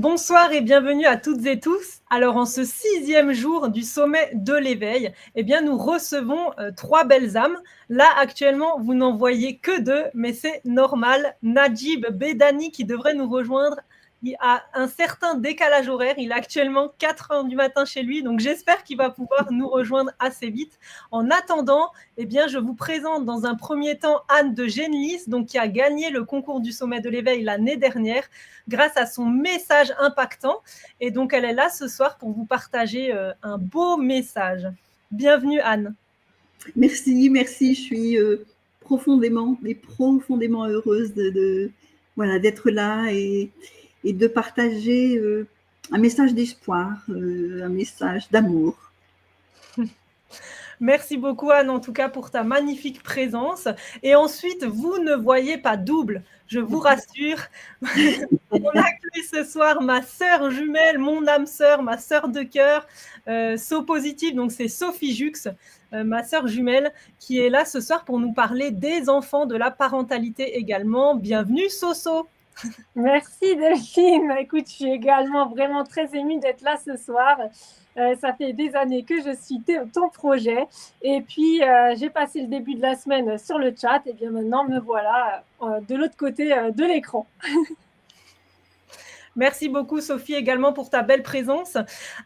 Bonsoir et bienvenue à toutes et tous. Alors, en ce 6e jour du sommet de l'éveil, eh bien, nous recevons 3 belles âmes. Là, actuellement, vous n'en voyez que 2, mais c'est normal. Najib Bedani qui devrait nous rejoindre. Il a un certain décalage horaire. Il est actuellement 4h du matin chez lui, donc j'espère qu'il va pouvoir nous rejoindre assez vite. En attendant, eh bien, je vous présente dans un premier temps Anne de Genlis, donc qui a gagné le concours du sommet de l'éveil l'année dernière grâce à son message impactant. Et donc, elle est là ce soir pour vous partager un beau message. Bienvenue, Anne. Merci. Je suis profondément heureuse d'être là et de partager un message d'espoir, un message d'amour. Merci beaucoup, Anne, en tout cas, pour ta magnifique présence. Et ensuite, vous ne voyez pas double, je vous rassure. On accueille ce soir ma sœur jumelle, mon âme sœur, ma sœur de cœur, So-positive, donc c'est Sophie Jux, ma sœur jumelle, qui est là ce soir pour nous parler des enfants, de la parentalité également. Bienvenue, Soso. Merci Delphine. Écoute, je suis également vraiment très émue d'être là ce soir. Ça fait des années que je suis ton projet. Et puis, j'ai passé le début de la semaine sur le chat. Et bien maintenant, me voilà de l'autre côté de l'écran. Merci beaucoup, Sophie, également pour ta belle présence.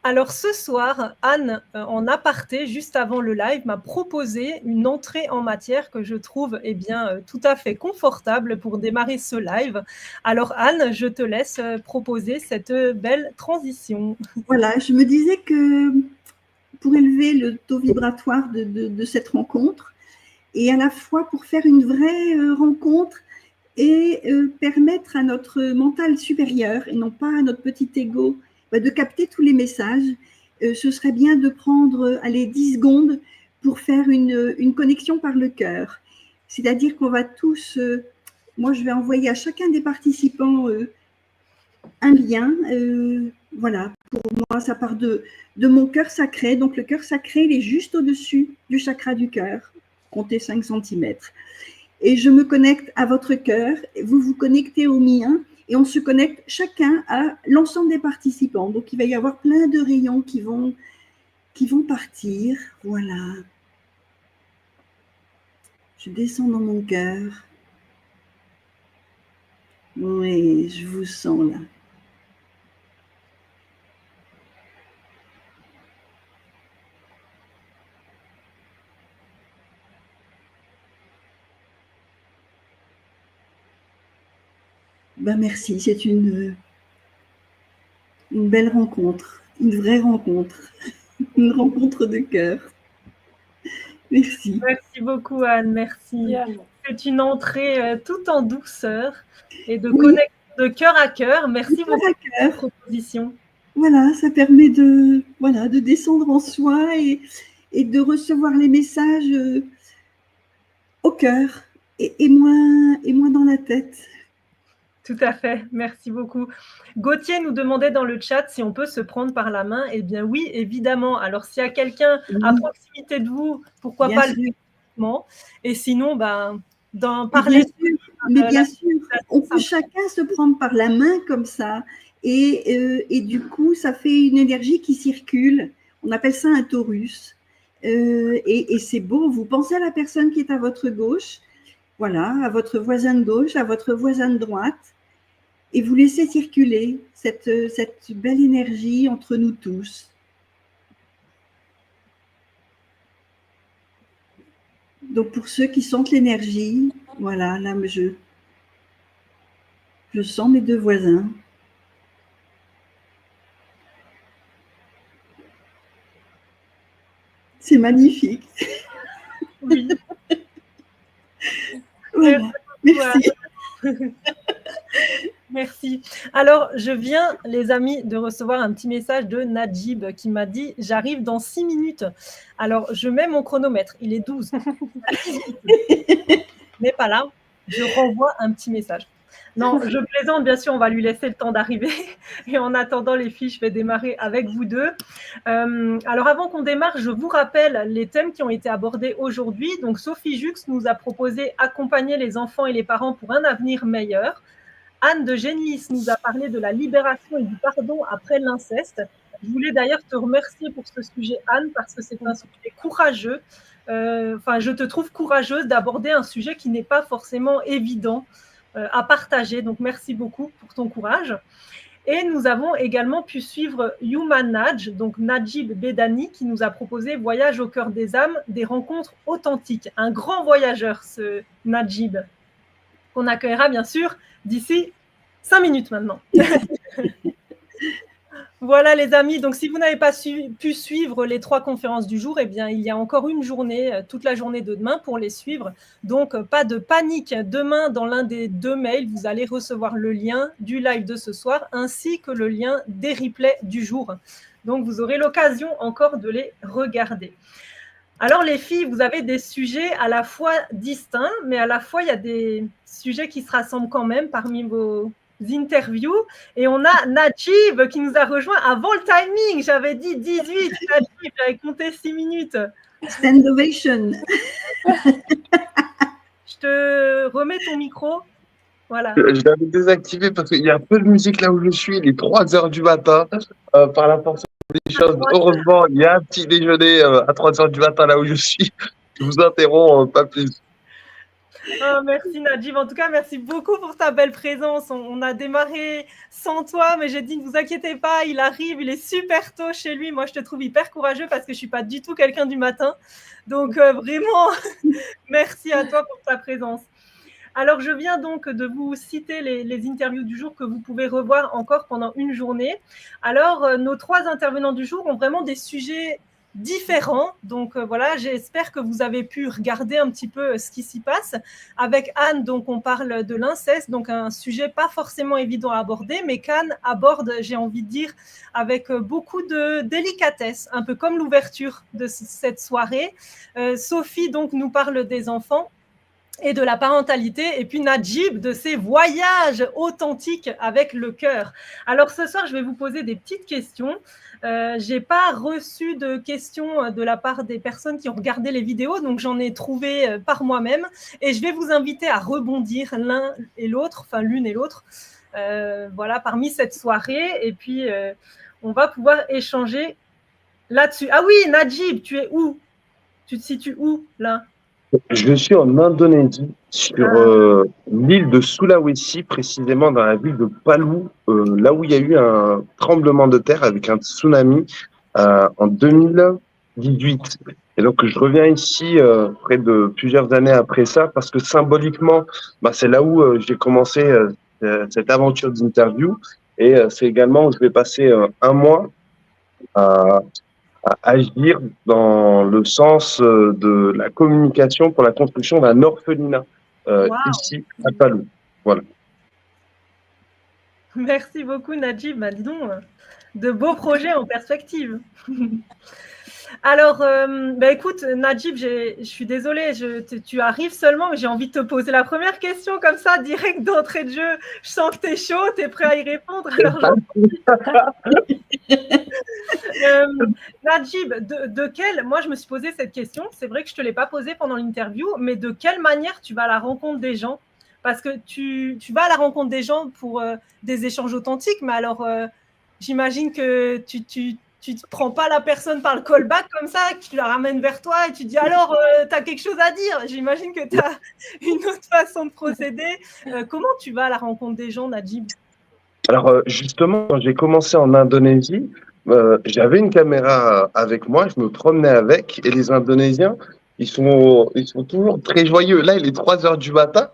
Alors, ce soir, Anne, en aparté, juste avant le live, m'a proposé une entrée en matière que je trouve tout à fait confortable pour démarrer ce live. Alors, Anne, je te laisse proposer cette belle transition. Voilà, je me disais que pour élever le taux vibratoire de cette rencontre, et à la fois pour faire une vraie rencontre, et permettre à notre mental supérieur, et non pas à notre petit ego, de capter tous les messages, ce serait bien de prendre 10 secondes pour faire une connexion par le cœur. C'est-à-dire qu'on va tous, moi je vais envoyer à chacun des participants un lien, voilà, pour moi ça part de mon cœur sacré, donc le cœur sacré il est juste au-dessus du chakra du cœur, comptez 5 cm. Et je me connecte à votre cœur, vous vous connectez au mien, et on se connecte chacun à l'ensemble des participants. Donc, il va y avoir plein de rayons qui vont partir. Voilà. Je descends dans mon cœur. Oui, je vous sens là. Merci, c'est une belle rencontre, une vraie rencontre, une rencontre de cœur. Merci. Merci beaucoup, Anne, merci. C'est une entrée tout en douceur et de connexion de cœur à cœur. Merci beaucoup pour cette proposition. Voilà, ça permet de descendre en soi et de recevoir les messages au cœur et moins dans la tête. Tout à fait, merci beaucoup. Gauthier nous demandait dans le chat si on peut se prendre par la main. Eh bien oui, évidemment. Alors s'il y a quelqu'un à proximité de vous, pourquoi pas le faire. Et sinon, d'en parler. Mais bien sûr, on peut chacun se prendre par la main comme ça. Et du coup, ça fait une énergie qui circule. On appelle ça un torus. Et c'est beau, vous pensez à la personne qui est à votre gauche, voilà, à votre voisin de gauche, à votre voisin de droite. Et vous laissez circuler cette belle énergie entre nous tous. Donc pour ceux qui sentent l'énergie, voilà, là je sens mes 2 voisins. C'est magnifique. Oui. Voilà, merci. Merci. Alors, je viens, les amis, de recevoir un petit message de Najib qui m'a dit « J'arrive dans 6 minutes ». Alors, je mets mon chronomètre, il est 12. Mais pas là, je renvoie un petit message. Non, je plaisante, bien sûr, on va lui laisser le temps d'arriver. Et en attendant, les filles, je vais démarrer avec vous deux. Alors, avant qu'on démarre, je vous rappelle les thèmes qui ont été abordés aujourd'hui. Donc, Sophie Jux nous a proposé « Accompagner les enfants et les parents pour un avenir meilleur ». Anne de Genlis nous a parlé de la libération et du pardon après l'inceste. Je voulais d'ailleurs te remercier pour ce sujet, Anne, parce que c'est un sujet courageux. Je te trouve courageuse d'aborder un sujet qui n'est pas forcément évident à partager. Donc, merci beaucoup pour ton courage. Et nous avons également pu suivre Human Naj, donc Najib Bedani, qui nous a proposé Voyage au cœur des âmes, des rencontres authentiques. Un grand voyageur, ce Najib, qu'on accueillera bien sûr d'ici 5 minutes maintenant. Voilà les amis, donc si vous n'avez pas pu suivre les 3 conférences du jour, eh bien il y a encore une journée, toute la journée de demain pour les suivre. Donc pas de panique, demain dans l'un des 2 mails, vous allez recevoir le lien du live de ce soir ainsi que le lien des replays du jour. Donc vous aurez l'occasion encore de les regarder. Alors les filles, vous avez des sujets à la fois distincts, mais à la fois il y a des sujets qui se rassemblent quand même parmi vos interviews. Et on a Najib qui nous a rejoint avant le timing. J'avais dit 18, Najib, j'avais compté 6 minutes. Stand ovation. Je te remets ton micro. Voilà. Je l'avais désactivé parce qu'il y a un peu de musique là où je suis. Il est 3 heures du matin. Par la force des choses, heureusement, il y a un petit déjeuner à 3 heures du matin là où je suis. Je vous interromps, pas plus. Oh, merci Najib. En tout cas, merci beaucoup pour ta belle présence. On a démarré sans toi, mais j'ai dit ne vous inquiétez pas, il arrive, il est super tôt chez lui. Moi, je te trouve hyper courageux parce que je ne suis pas du tout quelqu'un du matin. Donc, vraiment, merci à toi pour ta présence. Alors, je viens donc de vous citer les interviews du jour que vous pouvez revoir encore pendant une journée. Alors, nos 3 intervenants du jour ont vraiment des sujets différents. Donc voilà, j'espère que vous avez pu regarder un petit peu ce qui s'y passe. Avec Anne, donc on parle de l'inceste, donc un sujet pas forcément évident à aborder, mais qu'Anne aborde, j'ai envie de dire, avec beaucoup de délicatesse, un peu comme l'ouverture de cette soirée. Sophie, donc, nous parle des enfants et de la parentalité, et puis Najib de ses voyages authentiques avec le cœur. Alors ce soir, je vais vous poser des petites questions. Je n'ai pas reçu de questions de la part des personnes qui ont regardé les vidéos, donc j'en ai trouvé par moi-même, et je vais vous inviter à rebondir l'un et l'autre, enfin l'une et l'autre, voilà, parmi cette soirée, et puis on va pouvoir échanger là-dessus. Ah oui, Najib, tu es où? Tu te situes où, là? Je suis en Indonésie, sur l'île de Sulawesi, précisément dans la ville de Palu, là où il y a eu un tremblement de terre avec un tsunami en 2018. Et donc, je reviens ici près de plusieurs années après ça, parce que symboliquement, c'est là où j'ai commencé cette aventure d'interview. Et c'est également où je vais passer un mois à agir dans le sens de la communication pour la construction d'un orphelinat ici à Palu. Voilà. Merci beaucoup Najib. Dis donc, de beaux projets en perspective. Alors, écoute, Najib, je suis désolée, tu arrives seulement, mais j'ai envie de te poser la première question comme ça, direct d'entrée de jeu. Je sens que tu es chaud, tu es prêt à y répondre. Alors, Najib, moi je me suis posé cette question, c'est vrai que je ne te l'ai pas posée pendant l'interview, mais de quelle manière tu vas à la rencontre des gens? Parce que tu vas à la rencontre des gens pour des échanges authentiques, mais alors j'imagine que tu ne prends pas la personne par le callback comme ça, que tu la ramènes vers toi et tu dis alors, tu as quelque chose à dire. J'imagine que tu as une autre façon de procéder. Comment tu vas à la rencontre des gens, Najib? Alors justement, quand j'ai commencé en Indonésie, j'avais une caméra avec moi, je me promenais avec, et les Indonésiens, ils sont toujours très joyeux. Là, il est 3 heures du matin.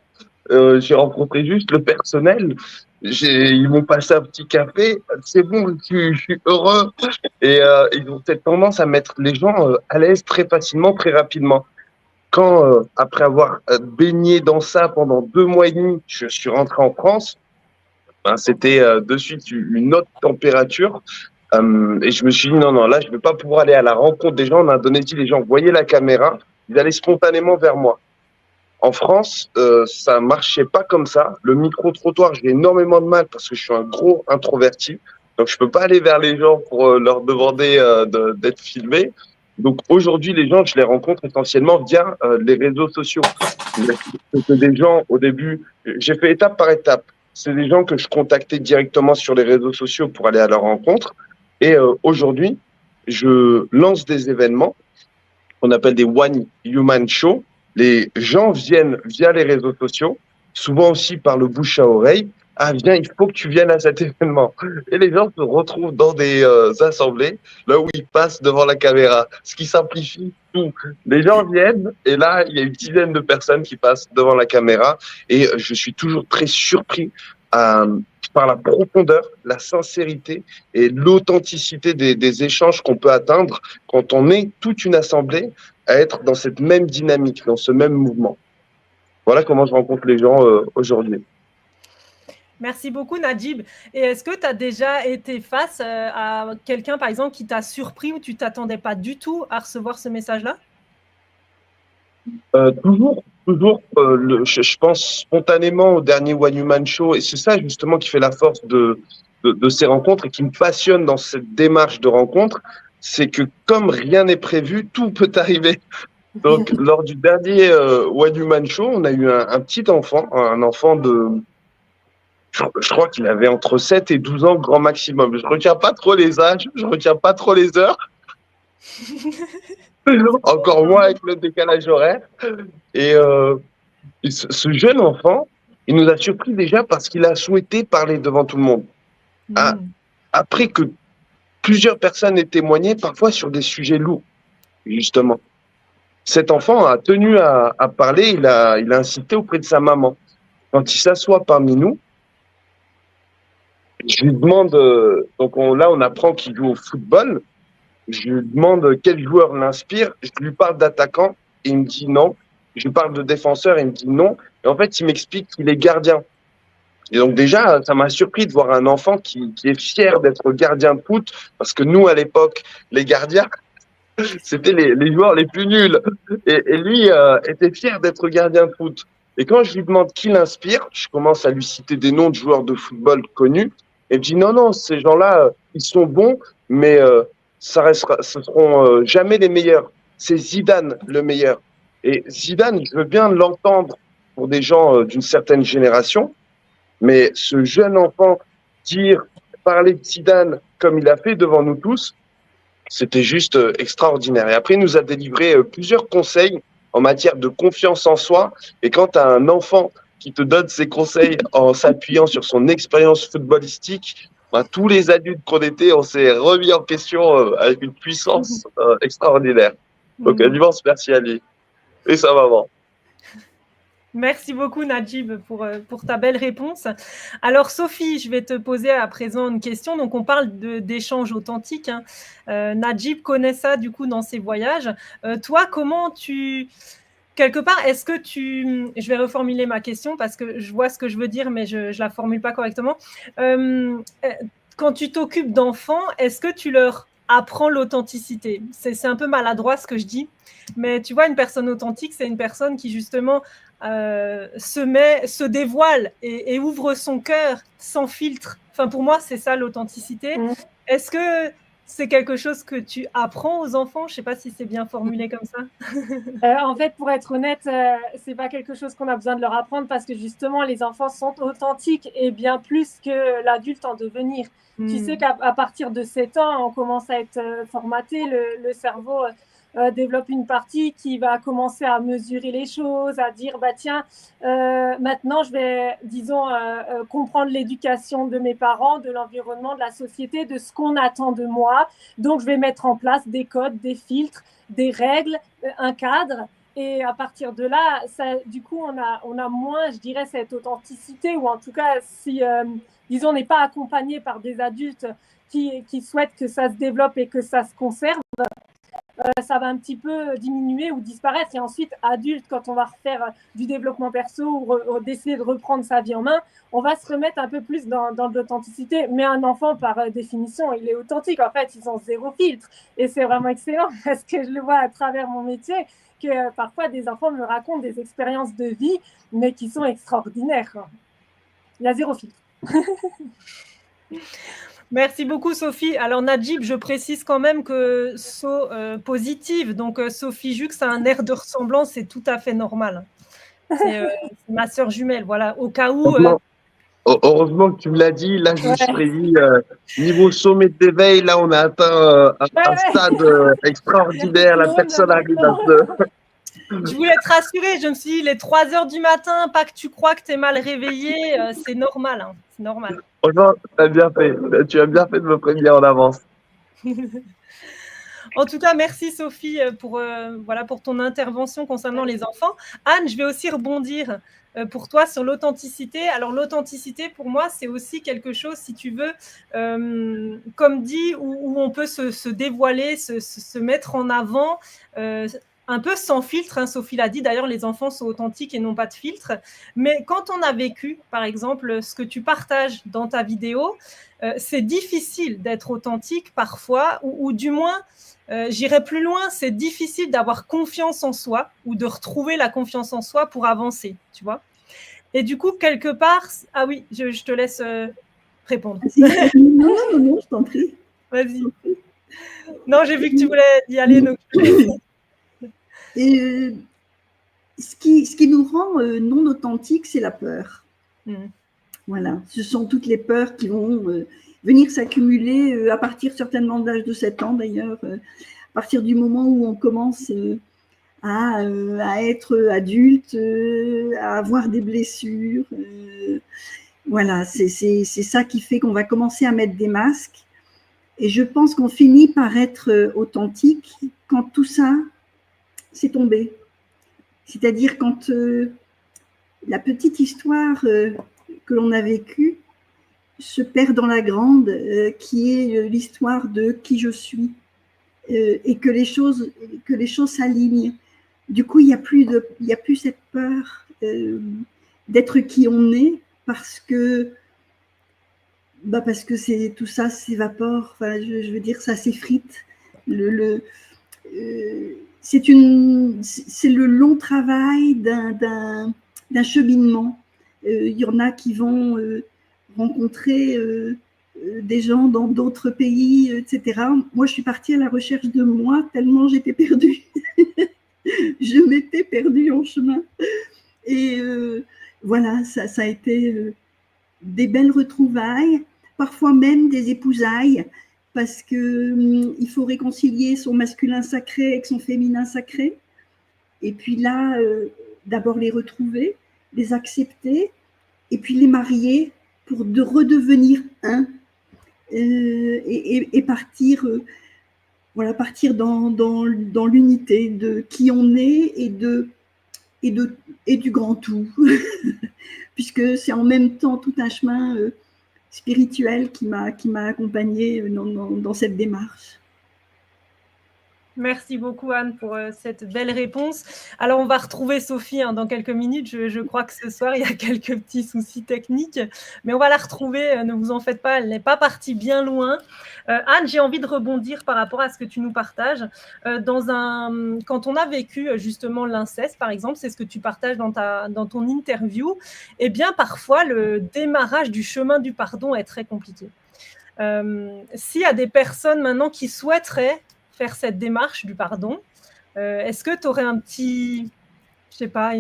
J'ai rencontré juste le personnel. Ils m'ont passé un petit café. C'est bon, je suis heureux. Et ils ont cette tendance à mettre les gens à l'aise très facilement, très rapidement. Quand, après avoir baigné dans ça pendant 2 mois et demi, je suis rentré en France, c'était de suite une autre température. Et je me suis dit, non, là, je ne vais pas pouvoir aller à la rencontre des gens. En Indonésie, les gens voyaient la caméra, ils allaient spontanément vers moi. En France, ça marchait pas comme ça. Le micro-trottoir, j'ai énormément de mal parce que je suis un gros introverti. Donc, je peux pas aller vers les gens pour leur demander d'être filmé. Donc, aujourd'hui, les gens, je les rencontre essentiellement via les réseaux sociaux. C'est des gens, au début, j'ai fait étape par étape. c'est des gens que je contactais directement sur les réseaux sociaux pour aller à leur rencontre. Et aujourd'hui, je lance des événements qu'on appelle des One Human Show. Les gens viennent via les réseaux sociaux, souvent aussi par le bouche à oreille. Ah, viens, il faut que tu viennes à cet événement. Et les gens se retrouvent dans des assemblées, là où ils passent devant la caméra, ce qui simplifie tout. Les gens viennent, et là, il y a une dizaine de personnes qui passent devant la caméra, et je suis toujours très surpris par la profondeur, la sincérité et l'authenticité des échanges qu'on peut atteindre quand on est toute une assemblée à être dans cette même dynamique, dans ce même mouvement. Voilà comment je rencontre les gens aujourd'hui. Merci beaucoup, Najib. Et est-ce que tu as déjà été face à quelqu'un, par exemple, qui t'a surpris ou tu t'attendais pas du tout à recevoir ce message-là? Toujours, je pense spontanément au dernier One Human Show, et c'est ça justement qui fait la force de ces rencontres et qui me passionne dans cette démarche de rencontre, c'est que comme rien n'est prévu, tout peut arriver. Donc, lors du dernier One Human Show, on a eu un petit enfant, un enfant je crois qu'il avait entre 7 et 12 ans grand maximum. Je retiens pas trop les âges, je retiens pas trop les heures. Encore moins avec le décalage horaire. Et ce jeune enfant, il nous a surpris déjà parce qu'il a souhaité parler devant tout le monde. Après que plusieurs personnes aient témoigné, parfois sur des sujets lourds, justement. Cet enfant a tenu à parler, il a incité auprès de sa maman. Quand il s'assoit parmi nous, je lui demande, donc là on apprend qu'il joue au football, je lui demande quel joueur l'inspire, je lui parle d'attaquant, et il me dit non. Je lui parle de défenseur, et il me dit non. Et en fait, il m'explique qu'il est gardien. Et donc déjà, ça m'a surpris de voir un enfant qui est fier d'être gardien de foot, parce que nous, à l'époque, les gardiens, c'était les joueurs les plus nuls. Et lui était fier d'être gardien de foot. Et quand je lui demande qui l'inspire, je commence à lui citer des noms de joueurs de football connus. Et il me dit non, ces gens-là, ils sont bons, mais ce seront jamais les meilleurs. C'est Zidane le meilleur. Et Zidane, je veux bien l'entendre pour des gens d'une certaine génération, mais ce jeune enfant parler de Zidane comme il a fait devant nous tous, c'était juste extraordinaire. Et après, il nous a délivré plusieurs conseils en matière de confiance en soi. Et quand tu as un enfant qui te donne ses conseils en s'appuyant sur son expérience footballistique, tous les adultes qu'on était, on s'est remis en question avec une puissance extraordinaire. Donc, un immense merci à lui et sa maman. Merci beaucoup, Najib, pour ta belle réponse. Alors, Sophie, je vais te poser à présent une question. Donc, on parle d'échanges authentiques. Najib connaît ça, du coup, dans ses voyages. Toi, comment quelque part, est-ce que je vais reformuler ma question parce que je vois ce que je veux dire, mais je ne la formule pas correctement. Quand tu t'occupes d'enfants, est-ce que tu leur apprends l'authenticité? C'est un peu maladroit ce que je dis, mais tu vois, une personne authentique, c'est une personne qui, justement, se dévoile et ouvre son cœur sans filtre. Enfin, pour moi, c'est ça l'authenticité. Est-ce que c'est quelque chose que tu apprends aux enfants? Je ne sais pas si c'est bien formulé comme ça. En fait, pour être honnête, c'est pas quelque chose qu'on a besoin de leur apprendre parce que justement, les enfants sont authentiques et bien plus que l'adulte en devenir. Tu sais qu'à partir de 7 ans, on commence à être formaté, le cerveau développe une partie qui va commencer à mesurer les choses, à dire bah tiens, maintenant je vais, disons, comprendre l'éducation de mes parents, de l'environnement, de la société, de ce qu'on attend de moi. Donc je vais mettre en place des codes, des filtres, des règles, un cadre. Et à partir de là, du coup, on a moins, je dirais, cette authenticité, ou en tout cas, si, disons, on n'est pas accompagné par des adultes qui souhaitent que ça se développe et que ça se conserve, ça va un petit peu diminuer ou disparaître. Et ensuite, adulte, quand on va refaire du développement perso ou décider de reprendre sa vie en main, on va se remettre un peu plus dans l'authenticité. Mais un enfant, par définition, il est authentique. En fait, ils ont zéro filtre. Et c'est vraiment excellent parce que je le vois à travers mon métier, que parfois des enfants me racontent des expériences de vie, mais qui sont extraordinaires. Il y a zéro filtre. Merci beaucoup, Sophie. Alors, Najib, je précise quand même que positive, donc Sophie Jux a un air de ressemblance, c'est tout à fait normal. C'est ma sœur jumelle, voilà. Au cas où Heureusement que tu me l'as dit. Là, je me suis Ouais. prédit niveau sommet d'éveil. Là, on a atteint un stade Il y a plus extraordinaire. de La monde personne arrive à maintenant. se. Je voulais te rassurer, je me suis dit, il est 3 heures du matin, pas que tu crois que tu es mal réveillé, c'est normal, hein, c'est normal. Franchement, tu as bien fait. Tu as bien fait de me prévenir en avance. En tout cas, merci Sophie voilà, pour ton intervention concernant les enfants. Anne, je vais aussi rebondir pour toi sur l'authenticité. Alors l'authenticité, pour moi, c'est aussi quelque chose, si tu veux, comme dit, où on peut se dévoiler, se mettre en avant, un peu sans filtre, hein, Sophie l'a dit, d'ailleurs les enfants sont authentiques et n'ont pas de filtre, mais quand on a vécu, par exemple, ce que tu partages dans ta vidéo, c'est difficile d'être authentique parfois, ou du moins, j'irai plus loin, c'est difficile d'avoir confiance en soi ou de retrouver la confiance en soi pour avancer, tu vois. Et du coup, quelque part, ah oui, je te laisse répondre. Non, je t'en prie. Vas-y. Non, j'ai vu que tu voulais y aller, donc. Et ce qui nous rend non authentiques, c'est la peur. Voilà, ce sont toutes les peurs qui vont venir s'accumuler à partir certainement de l'âge de 7 ans d'ailleurs, à partir du moment où on commence à être adulte, à avoir des blessures. Voilà, c'est ça qui fait qu'on va commencer à mettre des masques. Et je pense qu'on finit par être authentique quand tout ça s'est tombé. C'est-à-dire quand la petite histoire que l'on a vécue se perd dans la grande, qui est l'histoire de qui je suis, et que les choses s'alignent. Du coup, il n'y a plus cette peur d'être qui on est, parce que c'est tout ça s'évapore. Enfin, je veux dire, ça s'effrite. C'est le long travail d'un cheminement. Il y en a qui vont rencontrer des gens dans d'autres pays, etc. Moi, je suis partie à la recherche de moi tellement j'étais perdue. Je m'étais perdue en chemin. Et voilà, ça a été des belles retrouvailles, parfois même des épousailles, parce qu'il faut réconcilier son masculin sacré avec son féminin sacré. Et puis là, d'abord les retrouver, les accepter, et puis les marier pour redevenir un, et partir, voilà, partir dans l'unité de qui on est et du grand tout. Puisque c'est en même temps tout un chemin spirituel qui m'a accompagnée dans cette démarche. Merci beaucoup Anne pour cette belle réponse. Alors on va retrouver Sophie dans quelques minutes. Je crois que ce soir il y a quelques petits soucis techniques, mais on va la retrouver, ne vous en faites pas, elle n'est pas partie bien loin. Anne, j'ai envie de rebondir par rapport à ce que tu nous partages. Quand on a vécu justement l'inceste, par exemple, c'est ce que tu partages dans ton interview, eh bien parfois le démarrage du chemin du pardon est très compliqué. S'il y a des personnes maintenant qui souhaiteraient faire cette démarche du pardon, est-ce que tu aurais un petit, je sais pas,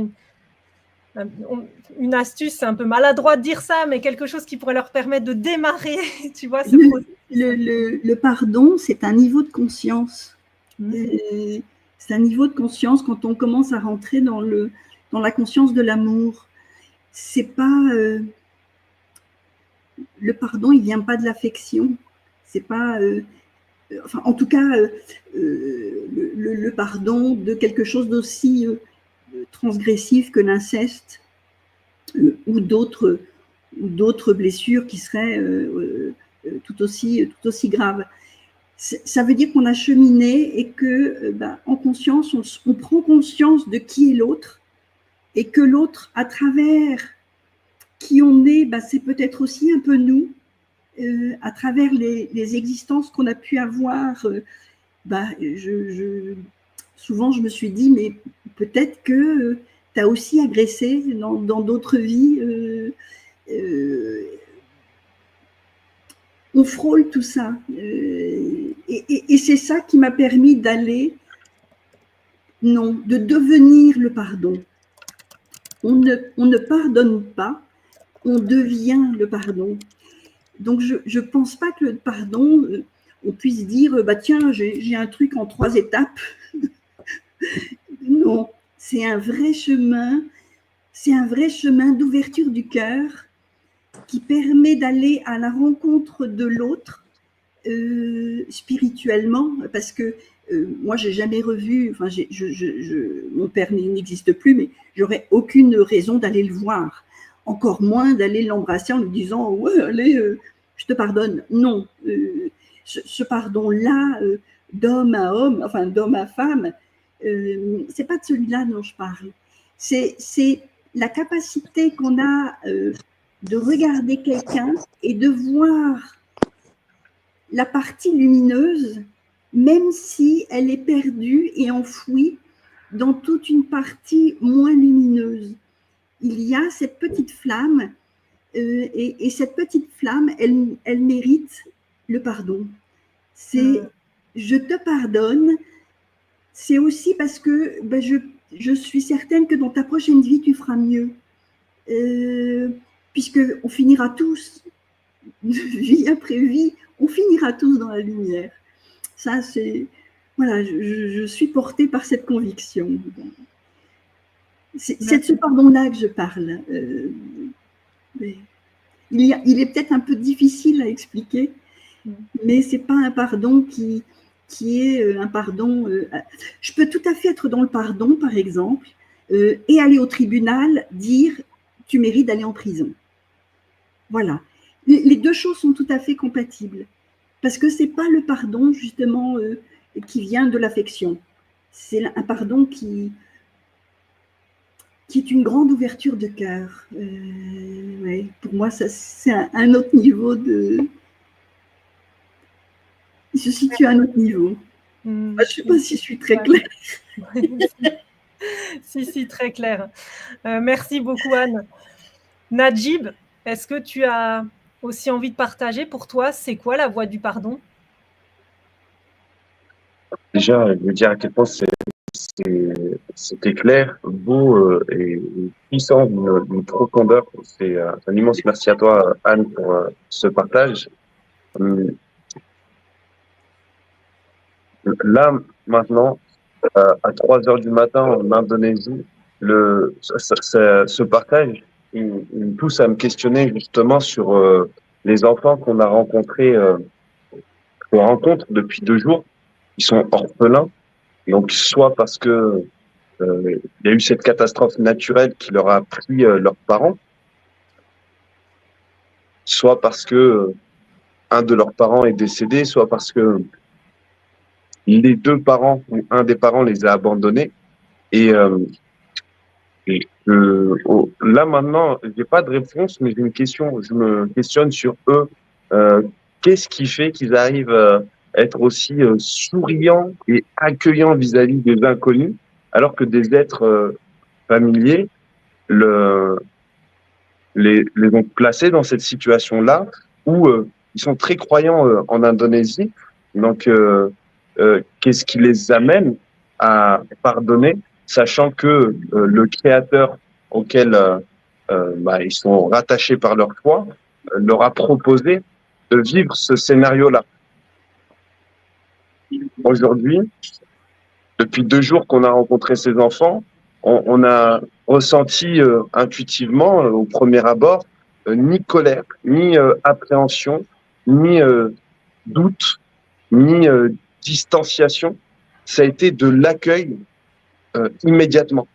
une astuce, c'est un peu maladroit de dire ça, mais quelque chose qui pourrait leur permettre de démarrer, tu vois, ce processus. Le pardon, c'est un niveau de conscience. C'est un niveau de conscience quand on commence à rentrer dans la conscience de l'amour. C'est pas le pardon, il vient pas de l'affection. C'est pas enfin, en tout cas, le pardon de quelque chose d'aussi transgressif que l'inceste ou d'autres blessures qui seraient tout aussi graves. Ça veut dire qu'on a cheminé et que, en conscience, on prend conscience de qui est l'autre et que l'autre, à travers qui on est, c'est peut-être aussi un peu nous. À travers les existences qu'on a pu avoir, souvent je me suis dit, mais peut-être que tu as aussi agressé dans d'autres vies. On frôle tout ça. Et c'est ça qui m'a permis de devenir le pardon. On ne pardonne pas, on devient le pardon. Donc, je ne pense pas que le pardon, on puisse dire, bah, tiens, j'ai un truc en 3 étapes. Non, c'est un vrai chemin d'ouverture du cœur qui permet d'aller à la rencontre de l'autre spirituellement, parce que moi, j'ai jamais revu, enfin, mon père n'existe plus, mais j'aurais aucune raison d'aller le voir, encore moins d'aller l'embrasser en lui disant ouais, allez, je te pardonne. Non, ce pardon-là, d'homme à homme, enfin d'homme à femme, c'est pas de celui-là dont je parle. C'est la capacité qu'on a de regarder quelqu'un et de voir la partie lumineuse, même si elle est perdue et enfouie dans toute une partie moins lumineuse. Il y a cette petite flamme, et cette petite flamme, elle mérite le pardon. C'est je te pardonne, c'est aussi parce que je suis certaine que dans ta prochaine vie, tu feras mieux. Puisqu'on finira tous, vie après vie, on finira tous dans la lumière. Ça, c'est... Voilà, je suis portée par cette conviction. C'est de ce pardon-là que je parle. Il est peut-être un peu difficile à expliquer, mais ce n'est pas un pardon qui est un pardon... je peux tout à fait être dans le pardon, par exemple, et aller au tribunal dire « tu mérites d'aller en prison ». Voilà. Les deux choses sont tout à fait compatibles. Parce que ce n'est pas le pardon, justement, qui vient de l'affection. C'est un pardon qui est une grande ouverture de cœur. Ouais, pour moi, c'est un autre niveau de... Il se situe à un autre niveau. Je ne sais pas si je suis très claire. Si, très clair. Merci beaucoup, Anne. Najib, est-ce que tu as aussi envie de partager pour toi, c'est quoi la voie du pardon? Déjà, je veux dire à quel point c'était clair, beau et puissant d'une profondeur. C'est un immense merci à toi, Anne, pour ce partage. Là, maintenant, à 3 heures du matin en Indonésie, ce partage, il me pousse à me questionner justement sur les enfants qu'on a rencontrés, qu'on rencontre depuis 2 jours. Ils sont orphelins, donc soit parce que il y a eu cette catastrophe naturelle qui leur a pris leurs parents, soit parce que un de leurs parents est décédé, soit parce que les 2 parents ou un des parents les a abandonnés. Là maintenant, j'ai pas de réponse, mais j'ai une question. Je me questionne sur eux. Qu'est-ce qui fait qu'ils arrivent à être aussi souriants et accueillants vis-à-vis des inconnus, alors que des êtres familiers les ont placés dans cette situation-là où ils sont très croyants en Indonésie. Donc, qu'est-ce qui les amène à pardonner, sachant que le Créateur auquel ils sont rattachés par leur foi leur a proposé de vivre ce scénario-là. Aujourd'hui, depuis 2 jours qu'on a rencontré ces enfants, on a ressenti intuitivement, au premier abord, ni colère, ni appréhension, ni doute, ni distanciation. Ça a été de l'accueil immédiatement.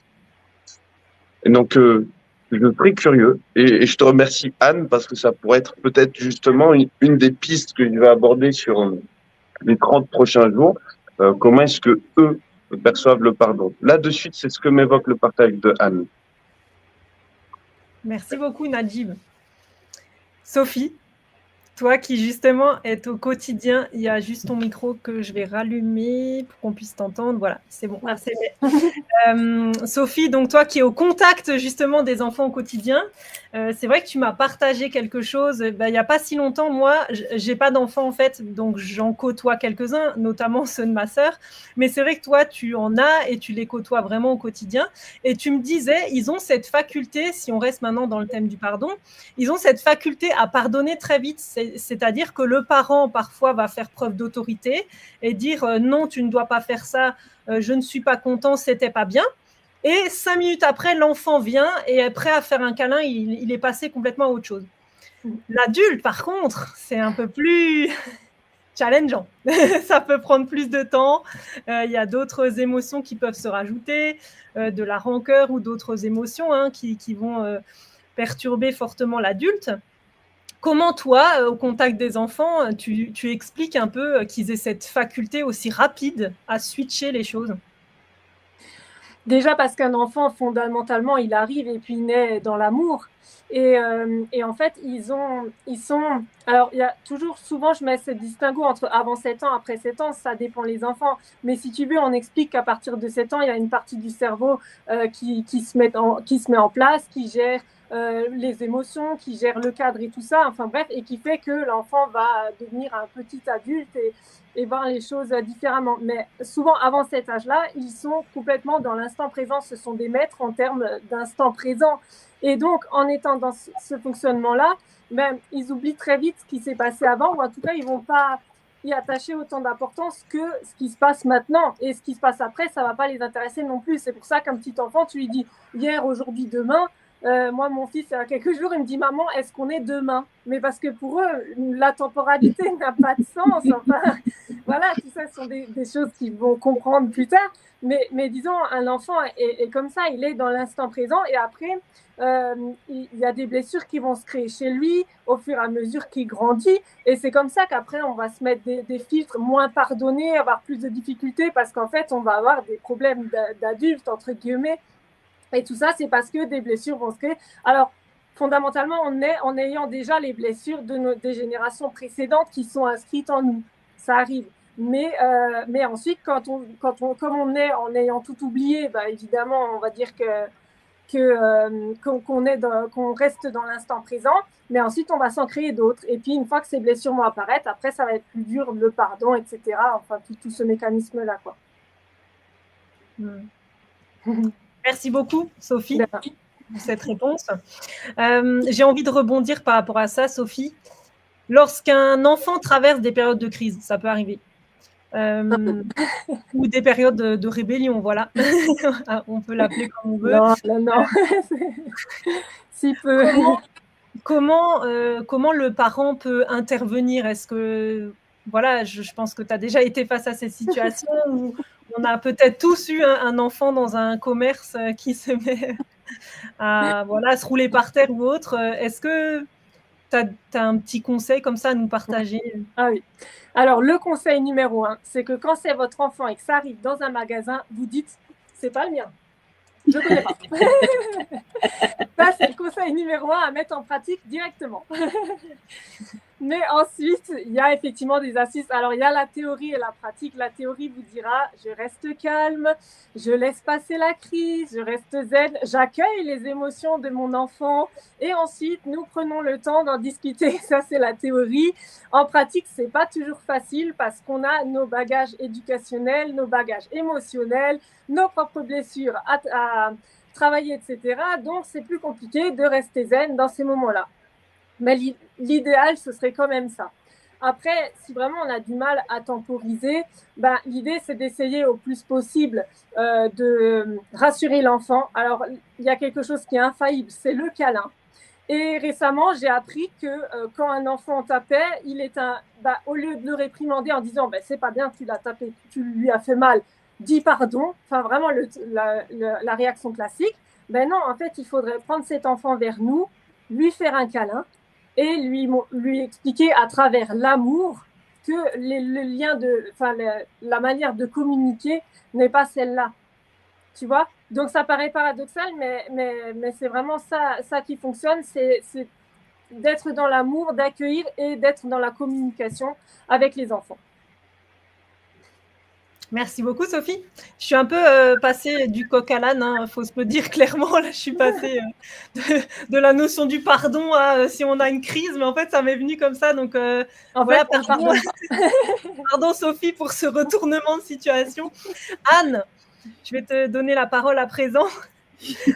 Et donc, je suis très curieux et je te remercie, Anne, parce que ça pourrait être peut-être justement une des pistes que je vais aborder sur les 30 prochains jours. Comment est-ce que eux perçoivent le pardon? Là, de suite, c'est ce que m'évoque le partage de Anne. Merci beaucoup, Najib. Sophie, Toi qui justement est au quotidien, il y a juste ton micro que je vais rallumer pour qu'on puisse t'entendre. Voilà, c'est bon. Ouais. C'est Sophie, donc toi qui es au contact justement des enfants au quotidien, c'est vrai que tu m'as partagé quelque chose. Il n'y a pas si longtemps, moi, j'ai pas d'enfants en fait, donc j'en côtoie quelques-uns, notamment ceux de ma sœur. Mais c'est vrai que toi, tu en as et tu les côtoies vraiment au quotidien. Et tu me disais, ils ont cette faculté, si on reste maintenant dans le thème du pardon, ils ont cette faculté à pardonner très vite. C'est-à-dire que le parent parfois va faire preuve d'autorité et dire non, tu ne dois pas faire ça. Je ne suis pas content, c'était pas bien. Et 5 minutes après, l'enfant vient et est prêt à faire un câlin, il est passé complètement à autre chose. L'adulte, par contre, c'est un peu plus challengeant. Ça peut prendre plus de temps. Il y a d'autres émotions qui peuvent se rajouter, de la rancœur ou d'autres émotions qui vont perturber fortement l'adulte. Comment toi, au contact des enfants, tu expliques un peu qu'ils aient cette faculté aussi rapide à switcher les choses? Déjà parce qu'un enfant, fondamentalement, il arrive et puis il naît dans l'amour. Et en fait, ils sont. Alors, il y a toujours, souvent, je mets ce distinguo entre avant 7 ans, après 7 ans, ça dépend les enfants. Mais si tu veux, on explique qu'à partir de 7 ans, il y a une partie du cerveau qui se met en place, qui gère les émotions, qui gère le cadre et tout ça, enfin bref, et qui fait que l'enfant va devenir un petit adulte et voir les choses différemment. Mais souvent, avant cet âge-là, ils sont complètement dans l'instant présent. Ce sont des maîtres en termes d'instant présent. Et donc, en étant dans ce fonctionnement-là, ben, ils oublient très vite ce qui s'est passé avant, ou en tout cas, ils ne vont pas y attacher autant d'importance que ce qui se passe maintenant. Et ce qui se passe après, ça ne va pas les intéresser non plus. C'est pour ça qu'un petit enfant, tu lui dis hier, aujourd'hui, demain. Moi, mon fils, il y a quelques jours, il me dit « Maman, est-ce qu'on est demain ?» Mais parce que pour eux, la temporalité n'a pas de sens. Enfin, voilà, tout ça sont des choses qu'ils vont comprendre plus tard. Mais disons, un enfant est comme ça, il est dans l'instant présent. Et après, il y a des blessures qui vont se créer chez lui au fur et à mesure qu'il grandit. Et c'est comme ça qu'après, on va se mettre des filtres moins pardonnés, avoir plus de difficultés parce qu'en fait, on va avoir des problèmes d'adultes, entre guillemets. Et tout ça, c'est parce que des blessures vont se créer. Alors, fondamentalement, on est en ayant déjà les blessures des générations précédentes qui sont inscrites en nous. Ça arrive. Mais ensuite, comme on est en ayant tout oublié, bah, évidemment, on va dire qu'on reste dans l'instant présent, mais ensuite, on va s'en créer d'autres. Et puis, une fois que ces blessures vont apparaître, après, ça va être plus dur, le pardon, etc. Enfin, tout ce mécanisme-là, quoi. Merci beaucoup, Sophie, pour cette réponse. J'ai envie de rebondir par rapport à ça, Sophie. Lorsqu'un enfant traverse des périodes de crise, ça peut arriver, ou des périodes de rébellion, voilà. On peut l'appeler comme on veut. Non. Si peu. Comment le parent peut intervenir? Est-ce que, voilà, je pense que tu as déjà été face à cette situation où on a peut-être tous eu un enfant dans un commerce qui se met à se rouler par terre ou autre. Est-ce que tu as un petit conseil comme ça à nous partager? Ah oui. Alors, le conseil numéro 1, c'est que quand c'est votre enfant et que ça arrive dans un magasin, vous dites « c'est pas le mien ». Je ne connais pas. Ça, c'est le conseil numéro 1 à mettre en pratique directement. Mais ensuite, il y a effectivement des astuces. Alors, il y a la théorie et la pratique. La théorie vous dira, je reste calme, je laisse passer la crise, je reste zen, j'accueille les émotions de mon enfant. Et ensuite, nous prenons le temps d'en discuter. Ça, c'est la théorie. En pratique, ce n'est pas toujours facile parce qu'on a nos bagages éducationnels, nos bagages émotionnels, nos propres blessures à travailler, etc. Donc, c'est plus compliqué de rester zen dans ces moments-là. Mais l'idéal, ce serait quand même ça. Après, si vraiment on a du mal à temporiser, ben, l'idée, c'est d'essayer au plus possible de rassurer l'enfant. Alors, il y a quelque chose qui est infaillible, c'est le câlin. Et récemment, j'ai appris que quand un enfant tapait, au lieu de le réprimander en disant c'est pas bien, tu l'as tapé, tu lui as fait mal, dis pardon, enfin vraiment la réaction classique. Ben non, en fait, il faudrait prendre cet enfant vers nous, lui faire un câlin et lui expliquer à travers l'amour que le lien la manière de communiquer n'est pas celle-là. Tu vois? Donc, ça paraît paradoxal, mais c'est vraiment ça qui fonctionne. d'être dans l'amour, d'accueillir et d'être dans la communication avec les enfants. Merci beaucoup, Sophie. Je suis un peu passée du coq à l'âne, hein, faut se le dire clairement. Là, je suis passée de la notion du pardon à si on a une crise, mais en fait, ça m'est venu comme ça. Donc, voilà, pardon, Sophie, pour ce retournement de situation. Anne, je vais te donner la parole à présent.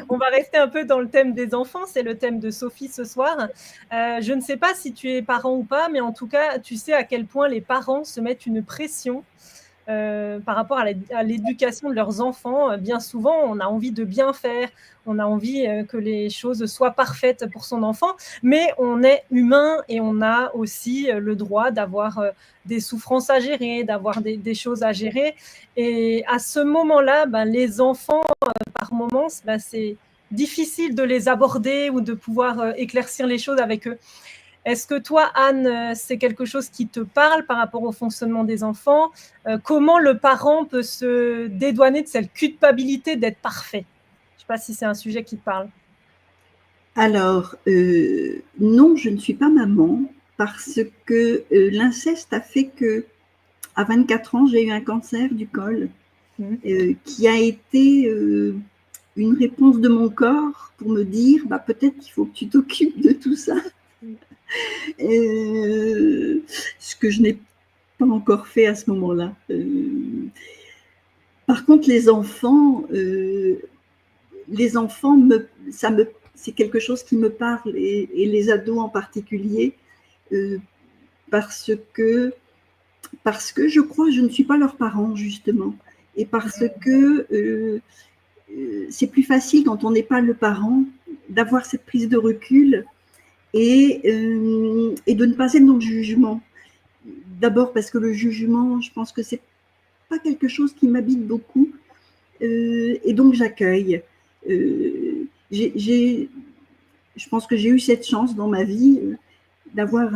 On va rester un peu dans le thème des enfants, c'est le thème de Sophie ce soir. Je ne sais pas si tu es parent ou pas, mais en tout cas, tu sais à quel point les parents se mettent une pression par rapport à l'éducation de leurs enfants. Bien souvent, on a envie de bien faire, on a envie que les choses soient parfaites pour son enfant, mais on est humain et on a aussi le droit d'avoir des souffrances à gérer, d'avoir des choses à gérer. Et à ce moment-là, les enfants, par moments, c'est difficile de les aborder ou de pouvoir éclaircir les choses avec eux. Est-ce que toi, Anne, c'est quelque chose qui te parle par rapport au fonctionnement des enfants? Comment le parent peut se dédouaner de cette culpabilité d'être parfait? Je ne sais pas si c'est un sujet qui te parle. Alors, non, je ne suis pas maman parce que l'inceste a fait que, à 24 ans, j'ai eu un cancer du col qui a été une réponse de mon corps pour me dire peut-être qu'il faut que tu t'occupes de tout ça. Ce que je n'ai pas encore fait à ce moment-là. Par contre, les enfants, c'est quelque chose qui me parle, et les ados en particulier, parce que je crois que je ne suis pas leurs parents, justement, et parce que c'est plus facile quand on n'est pas le parent d'avoir cette prise de recul et de ne pas être dans le jugement. D'abord parce que le jugement, je pense que c'est pas quelque chose qui m'habite beaucoup, et donc j'accueille. Je pense que j'ai eu cette chance dans ma vie d'avoir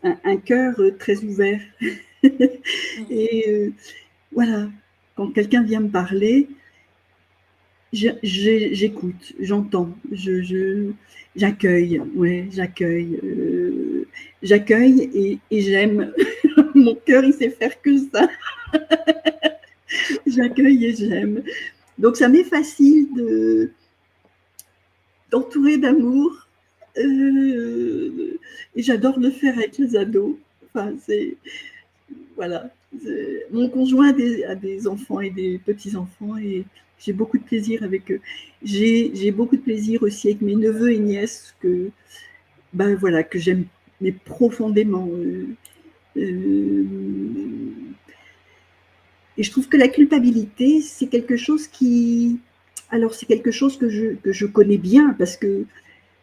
un cœur très ouvert. Et voilà, quand quelqu'un vient me parler, j'écoute, j'entends, j'accueille, j'accueille et j'aime. Mon cœur, il sait faire que ça. J'accueille et j'aime. Donc, ça m'est facile d'entourer d'amour. Et j'adore le faire avec les ados. Enfin, voilà. Mon conjoint a des enfants et des petits-enfants et j'ai beaucoup de plaisir avec eux. J'ai beaucoup de plaisir aussi avec mes neveux et nièces que j'aime mais profondément. Et je trouve que la culpabilité, c'est quelque chose c'est quelque chose que je connais bien, parce que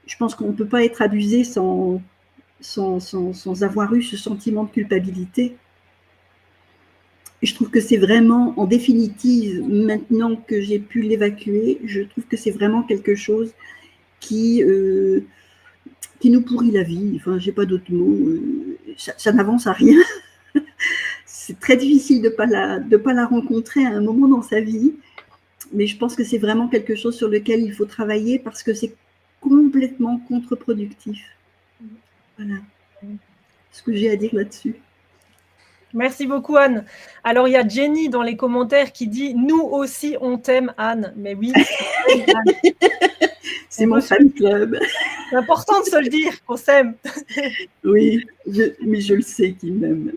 je pense qu'on ne peut pas être abusé sans avoir eu ce sentiment de culpabilité. Et je trouve que c'est vraiment, en définitive, maintenant que j'ai pu l'évacuer, je trouve que c'est vraiment quelque chose qui nous pourrit la vie. Enfin, j'ai pas d'autres mots. Ça n'avance à rien. C'est très difficile de pas la rencontrer à un moment dans sa vie. Mais je pense que c'est vraiment quelque chose sur lequel il faut travailler parce que c'est complètement contre-productif. Voilà ce que j'ai à dire là-dessus. Merci beaucoup, Anne. Alors, il y a Jenny dans les commentaires qui dit « Nous aussi, on t'aime, Anne ». Mais oui, c'est mon fan club. C'est important de se le dire, qu'on s'aime. Oui, mais je le sais qu'il m'aime.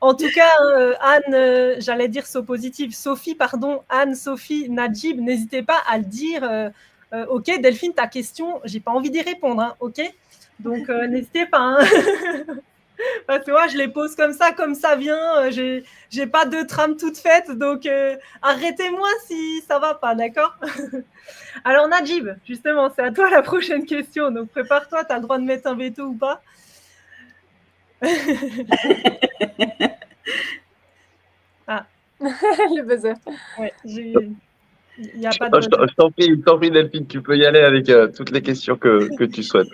En tout cas, Anne, j'allais dire Sophie, pardon, Anne, Sophie, Najib, n'hésitez pas à le dire. Ok, Delphine, ta question, j'ai pas envie d'y répondre, hein, ok? Donc, n'hésitez pas. Hein. Parce que moi, je les pose comme ça vient. J'ai pas de trame toute faite, donc arrêtez-moi si ça va pas, d'accord? Alors, Najib, justement, c'est à toi la prochaine question. Donc, prépare-toi, tu as le droit de mettre un veto ou pas. Ah. Le buzzer. Ouais, y a pas de... Je t'en prie, Delphine, tu peux y aller avec toutes les questions que tu souhaites.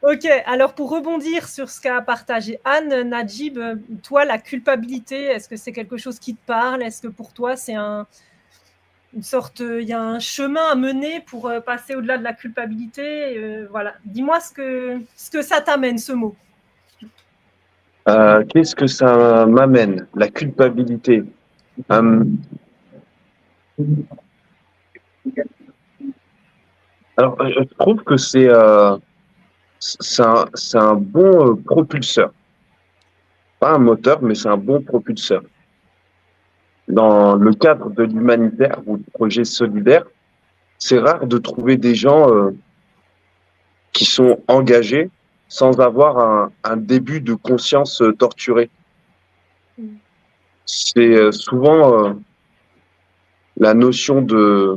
Ok, alors pour rebondir sur ce qu'a partagé Anne, Najib, toi, la culpabilité, est-ce que c'est quelque chose qui te parle? Est-ce que pour toi, c'est un une sorte, il y a un chemin à mener pour passer au-delà de la culpabilité. Voilà. Dis-moi ce que ça t'amène, ce mot. Qu'est-ce que ça m'amène? La culpabilité. Alors, je trouve que c'est un bon propulseur. Pas un moteur, mais c'est un bon propulseur. Dans le cadre de l'humanitaire ou du projet solidaire, c'est rare de trouver des gens qui sont engagés sans avoir un début de conscience torturée. C'est souvent la notion de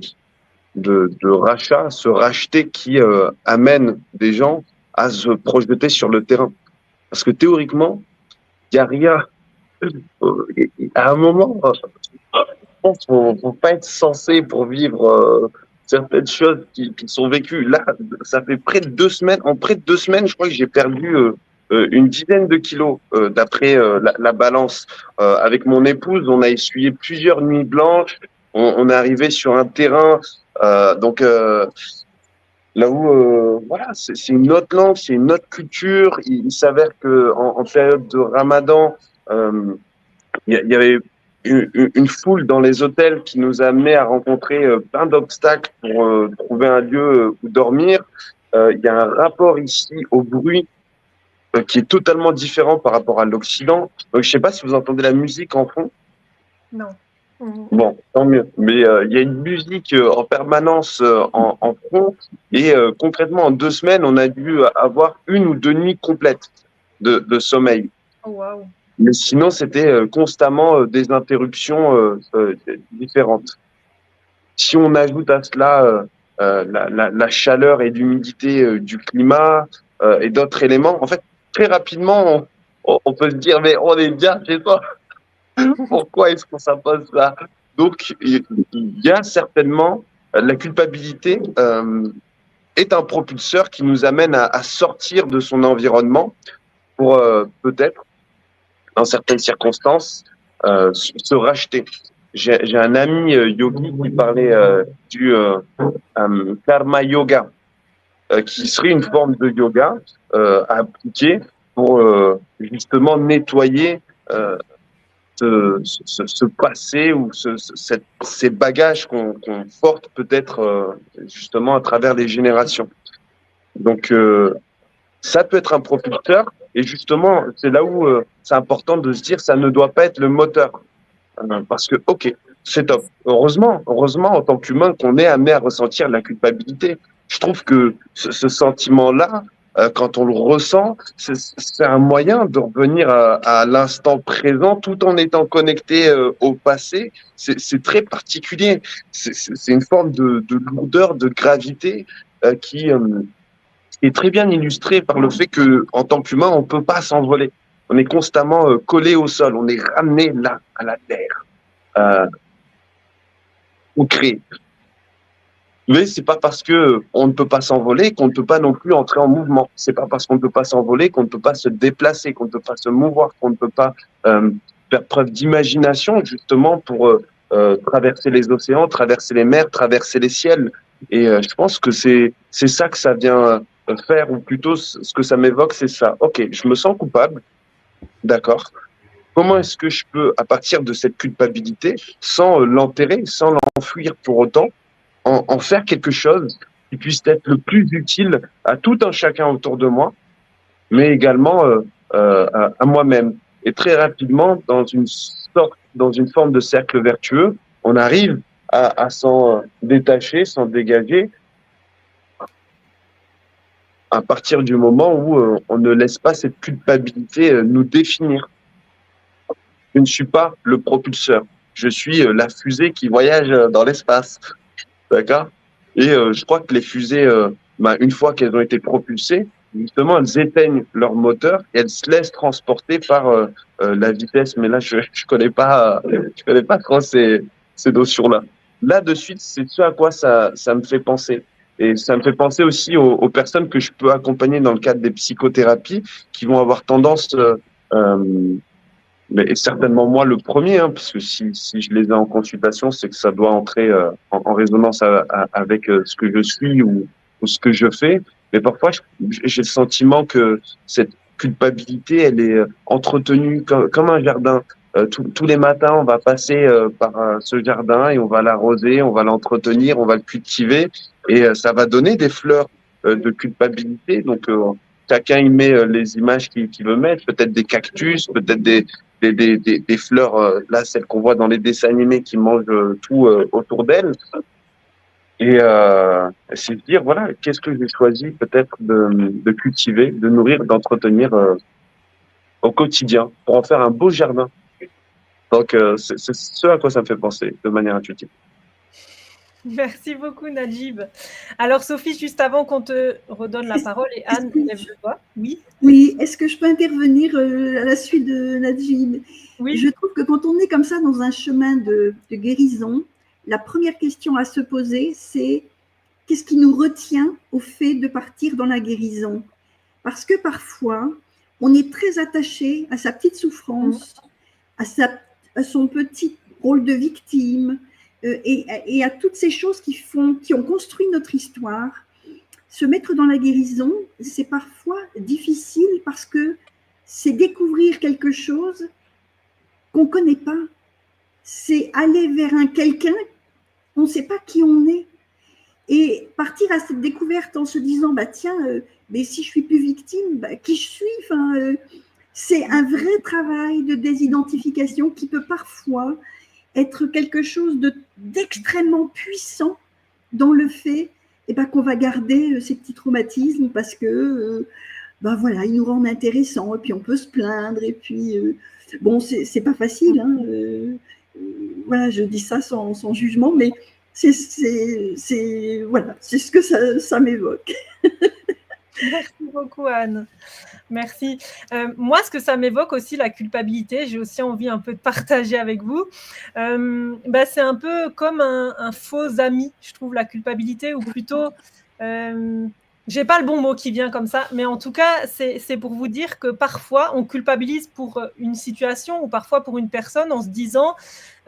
rachat, se racheter qui amène des gens à se projeter sur le terrain. Parce que théoriquement, il n'y a rien. À un moment, je pense qu'il ne faut pas être censé pour vivre certaines choses qui sont vécues. Là, ça fait près de 2 semaines. En près de 2 semaines, je crois que j'ai perdu une dizaine de kilos d'après la balance. Avec mon épouse, on a essuyé plusieurs nuits blanches. On est arrivé sur un terrain. Là où, voilà, c'est une autre langue, c'est une autre culture. Il s'avère que en période de Ramadan, il y avait une foule dans les hôtels qui nous a amené à rencontrer plein d'obstacles pour trouver un lieu où dormir. Il y a un rapport ici au bruit qui est totalement différent par rapport à l'Occident. Donc, je sais pas si vous entendez la musique en fond. Non. Bon, tant mieux. Mais il y a une musique en permanence en fond. Et concrètement, en 2 semaines, on a dû avoir 1 ou 2 nuits complètes de sommeil. Oh, wow. Mais sinon, c'était constamment des interruptions différentes. Si on ajoute à cela la chaleur et l'humidité du climat et d'autres éléments, en fait, très rapidement, on peut se dire, mais on est bien chez toi. Pourquoi est-ce qu'on s'impose ça? Donc, il y a certainement la culpabilité est un propulseur qui nous amène à sortir de son environnement pour peut-être, dans certaines circonstances, se racheter. J'ai un ami yogi qui parlait du karma yoga, qui serait une forme de yoga à appliquer pour justement nettoyer ce passé ou ces bagages qu'on porte peut-être justement à travers les générations. Donc, ça peut être un propulseur et justement, c'est là où c'est important de se dire ça ne doit pas être le moteur. Parce que, ok, c'est top. Heureusement, en tant qu'humain, qu'on est amené à ressentir la culpabilité. Je trouve que ce sentiment-là, quand on le ressent, c'est un moyen de revenir à l'instant présent tout en étant connecté au passé. C'est très particulier. C'est une forme de lourdeur, de gravité qui est très bien illustrée par le fait que, en tant qu'humain, on peut pas s'envoler. On est constamment collé au sol. On est ramené là, à la terre, ou créé. Mais c'est pas parce que on ne peut pas s'envoler qu'on ne peut pas non plus entrer en mouvement. C'est pas parce qu'on ne peut pas s'envoler qu'on ne peut pas se déplacer, qu'on ne peut pas se mouvoir, qu'on ne peut pas faire preuve d'imagination justement pour traverser les océans, traverser les mers, traverser les ciels. Et je pense que c'est ça que ça vient faire, ou plutôt ce que ça m'évoque, c'est ça. Ok, je me sens coupable, d'accord. Comment est-ce que je peux, à partir de cette culpabilité, sans l'enterrer, sans l'enfuir pour autant, en faire quelque chose qui puisse être le plus utile à tout un chacun autour de moi, mais également à moi-même. Et très rapidement, dans une forme de cercle vertueux, on arrive à s'en détacher, s'en dégager, à partir du moment où on ne laisse pas cette culpabilité nous définir. Je ne suis pas le propulseur, je suis la fusée qui voyage dans l'espace. D'accord. Et je crois que les fusées, une fois qu'elles ont été propulsées, justement, elles éteignent leur moteur et elles se laissent transporter par la vitesse. Mais là, je connais pas trop ces notions-là. Là, de suite, c'est ce à quoi ça me fait penser. Et ça me fait penser aussi aux personnes que je peux accompagner dans le cadre des psychothérapies qui vont avoir tendance Mais certainement moi le premier, hein, parce que si je les ai en consultation, c'est que ça doit entrer en résonance avec ce que je suis ou ce que je fais. Mais parfois, j'ai le sentiment que cette culpabilité, elle est entretenue comme un jardin. Tous les matins, on va passer par ce jardin et on va l'arroser, on va l'entretenir, on va le cultiver et ça va donner des fleurs de culpabilité. Donc, chacun y met les images qu'il veut mettre, peut-être des cactus, peut-être des fleurs, là, celles qu'on voit dans les dessins animés qui mangent tout autour d'elles. Et c'est de dire, voilà, qu'est-ce que j'ai choisi peut-être de cultiver, de nourrir, d'entretenir au quotidien pour en faire un beau jardin. Donc, c'est ce à quoi ça me fait penser de manière intuitive. Merci beaucoup, Najib. Alors, Sophie, juste avant qu'on te redonne la parole, et Anne, lève le doigt. Oui. Oui, est-ce que je peux intervenir à la suite de Najib? Oui. Je trouve que quand on est comme ça dans un chemin de guérison, la première question à se poser, c'est qu'est-ce qui nous retient au fait de partir dans la guérison? Parce que parfois, on est très attaché à sa petite souffrance, à son petit rôle de victime, et à toutes ces choses qui ont construit notre histoire. Se mettre dans la guérison, c'est parfois difficile parce que c'est découvrir quelque chose qu'on ne connaît pas. C'est aller vers quelqu'un, on ne sait pas qui on est. Et partir à cette découverte en se disant, bah tiens, mais si je suis plus victime, bah, qui je suis, c'est un vrai travail de désidentification qui peut parfois être quelque chose d'extrêmement puissant dans le fait qu'on va garder ces petits traumatismes parce que voilà, ils nous rendent intéressants et puis on peut se plaindre et puis bon, c'est pas facile, hein, voilà, je dis ça sans jugement, mais voilà, c'est ce que ça m'évoque. Merci beaucoup, Anne. Merci. Moi, ce que ça m'évoque aussi, la culpabilité, j'ai aussi envie un peu de partager avec vous. C'est un peu comme un faux ami, je trouve, la culpabilité, ou plutôt, j'ai pas le bon mot qui vient comme ça, mais en tout cas, c'est pour vous dire que parfois, on culpabilise pour une situation ou parfois pour une personne en se disant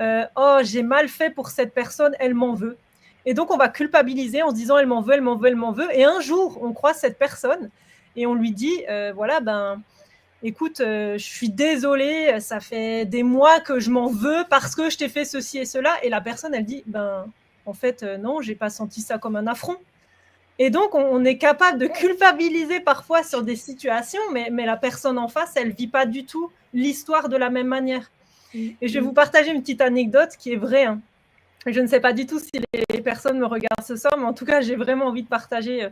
oh, j'ai mal fait pour cette personne, elle m'en veut. Et donc, on va culpabiliser en se disant elle m'en veut, elle m'en veut, elle m'en veut. Et un jour, on croise cette personne et on lui dit voilà, écoute, je suis désolée, ça fait des mois que je m'en veux parce que je t'ai fait ceci et cela. Et la personne, elle dit en fait, non, j'ai pas senti ça comme un affront. Et donc, on est capable de culpabiliser parfois sur des situations, mais la personne en face, elle vit pas du tout l'histoire de la même manière. Et je vais vous partager une petite anecdote qui est vraie, hein. Je ne sais pas du tout si les personnes me regardent ce soir, mais en tout cas, j'ai vraiment envie de partager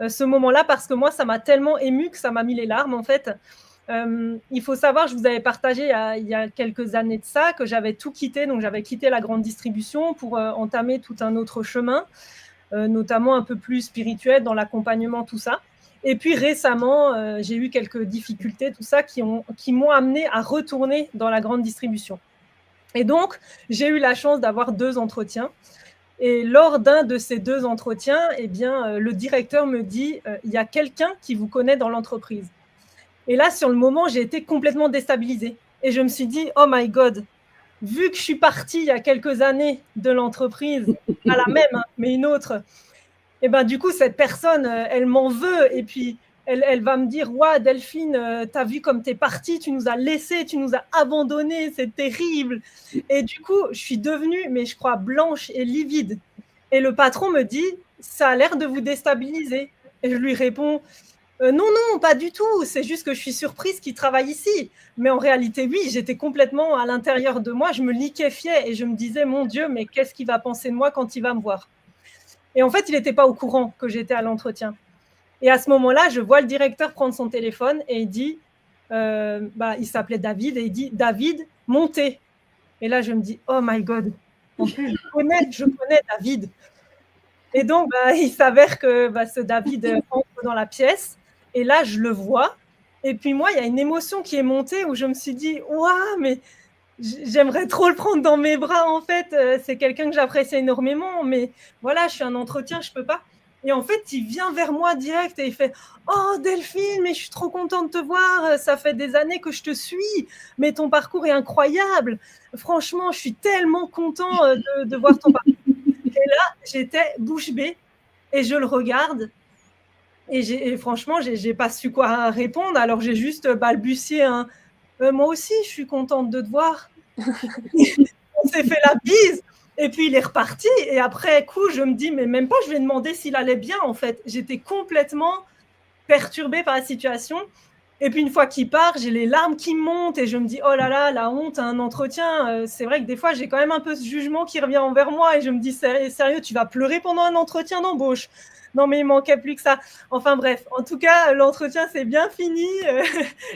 ce moment-là parce que moi, ça m'a tellement émue que ça m'a mis les larmes, en fait. Il faut savoir, je vous avais partagé il y a quelques années de ça, que j'avais tout quitté. Donc, j'avais quitté la grande distribution pour entamer tout un autre chemin, notamment un peu plus spirituel dans l'accompagnement, tout ça. Et puis, récemment, j'ai eu quelques difficultés, tout ça, qui m'ont amené à retourner dans la grande distribution. Et donc, j'ai eu la chance d'avoir 2 entretiens. Et lors d'un de ces 2 entretiens, le directeur me dit il y a quelqu'un qui vous connaît dans l'entreprise. Et là, sur le moment, j'ai été complètement déstabilisée. Et je me suis dit oh my God, vu que je suis partie il y a quelques années de l'entreprise, pas la même, hein, mais une autre, et du coup, cette personne, elle m'en veut. Et puis, elle va me dire ouais, Delphine, t'as vu comme t'es partie, tu nous as laissés, tu nous as abandonnés, c'est terrible. Et du coup, je suis devenue, mais je crois, blanche et livide. Et le patron me dit ça a l'air de vous déstabiliser. Et je lui réponds non, pas du tout, c'est juste que je suis surprise qu'il travaille ici. Mais en réalité, oui, j'étais complètement à l'intérieur de moi, je me liquéfiais et je me disais mon Dieu, mais qu'est-ce qu'il va penser de moi quand il va me voir? Et en fait, il n'était pas au courant que j'étais à l'entretien. Et à ce moment-là, je vois le directeur prendre son téléphone et il dit, il s'appelait David, et il dit, David, montez. Et là, je me dis, oh my God, en plus, je connais David. Et donc, il s'avère que ce David entre dans la pièce, et là, je le vois. Et puis moi, il y a une émotion qui est montée où je me suis dit, waouh, mais j'aimerais trop le prendre dans mes bras, en fait. C'est quelqu'un que j'apprécie énormément, mais voilà, je suis un entretien, je ne peux pas. Et en fait, il vient vers moi direct et il fait « Oh Delphine, mais je suis trop contente de te voir, ça fait des années que je te suis, mais ton parcours est incroyable. Franchement, je suis tellement content de voir ton parcours. » Et là, j'étais bouche bée et je le regarde. Et franchement, j'ai pas su quoi répondre, alors j'ai juste balbutié un moi aussi, je suis contente de te voir. On s'est fait la bise. Et puis il est reparti. Et après coup, je me dis, mais même pas, je lui ai demandé s'il allait bien en fait. J'étais complètement perturbée par la situation. Et puis une fois qu'il part, j'ai les larmes qui montent et je me dis, oh là là, la honte à un entretien. C'est vrai que des fois, j'ai quand même un peu ce jugement qui revient envers moi et je me dis, sérieux, tu vas pleurer pendant un entretien d'embauche? Non, mais il manquait plus que ça. Enfin bref, en tout cas, l'entretien c'est bien fini.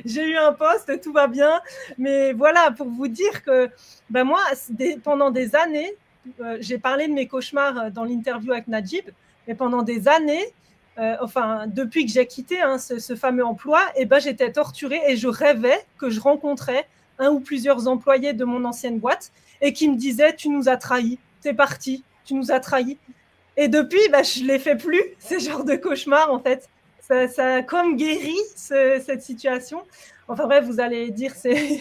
J'ai eu un poste, tout va bien. Mais voilà, pour vous dire que ben moi, pendant des années, j'ai parlé de mes cauchemars dans l'interview avec Najib, mais pendant des années, enfin, depuis que j'ai quitté ce fameux emploi, ben, j'étais torturée et je rêvais que je rencontrais un ou plusieurs employés de mon ancienne boîte et qui me disaient « Tu nous as trahis, t'es parti, tu nous as trahis ». Et depuis, je ne les fais plus, ces genres de cauchemars, en fait. Ça a comme guéri cette situation. Enfin bref, vous allez dire, je ne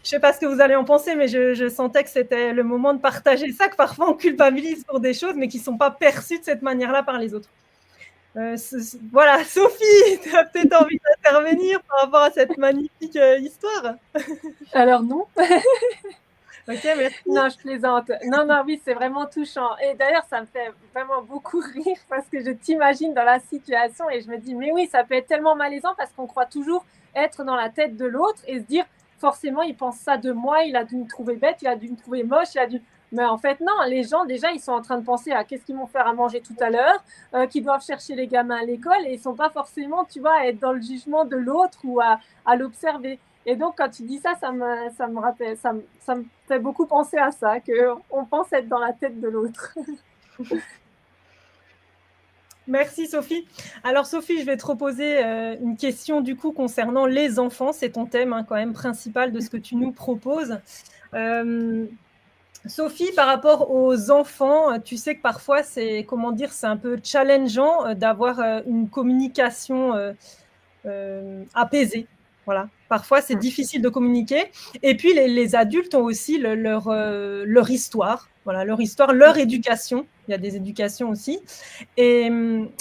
sais pas ce que vous allez en penser, mais je sentais que c'était le moment de partager ça, que parfois on culpabilise pour des choses, mais qui ne sont pas perçues de cette manière-là par les autres. Voilà, Sophie, tu as peut-être envie d'intervenir par rapport à cette magnifique histoire. Alors non. Ok, merci. Non, je plaisante. Non, oui, c'est vraiment touchant. Et d'ailleurs, ça me fait vraiment beaucoup rire parce que je t'imagine dans la situation et je me dis, mais oui, ça peut être tellement malaisant parce qu'on croit toujours être dans la tête de l'autre et se dire, forcément, il pense ça de moi, il a dû me trouver bête, il a dû me trouver moche, Mais en fait, non, les gens, déjà, ils sont en train de penser à qu'est-ce qu'ils vont faire à manger tout à l'heure, qu'ils doivent chercher les gamins à l'école et ils ne sont pas forcément, tu vois, à être dans le jugement de l'autre ou à l'observer. Et donc, quand tu dis ça, ça me rappelle, ça me fait beaucoup penser à ça, qu'on pense être dans la tête de l'autre. Merci Sophie. Alors Sophie, je vais te reposer une question du coup concernant les enfants. C'est ton thème quand même principal de ce que tu nous proposes. Sophie, par rapport aux enfants, tu sais que parfois c'est un peu challengeant d'avoir une communication apaisée. Voilà. Parfois, c'est difficile de communiquer. Et puis, les adultes ont aussi leur histoire, voilà, leur éducation. Il y a des éducations aussi. Et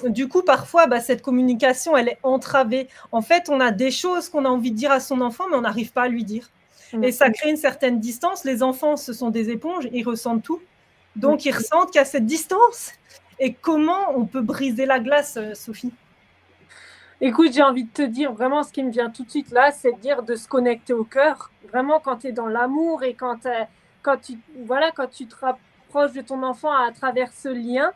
du coup, parfois, cette communication, elle est entravée. En fait, on a des choses qu'on a envie de dire à son enfant, mais on n'arrive pas à lui dire. Et ça crée une certaine distance. Les enfants, ce sont des éponges, ils ressentent tout. Donc, ils ressentent qu'il y a cette distance. Et comment on peut briser la glace, Sophie ? Écoute, j'ai envie de te dire, vraiment, ce qui me vient tout de suite là, c'est de dire de se connecter au cœur. Vraiment, quand tu es dans l'amour et quand tu te rapproches de ton enfant à travers ce lien,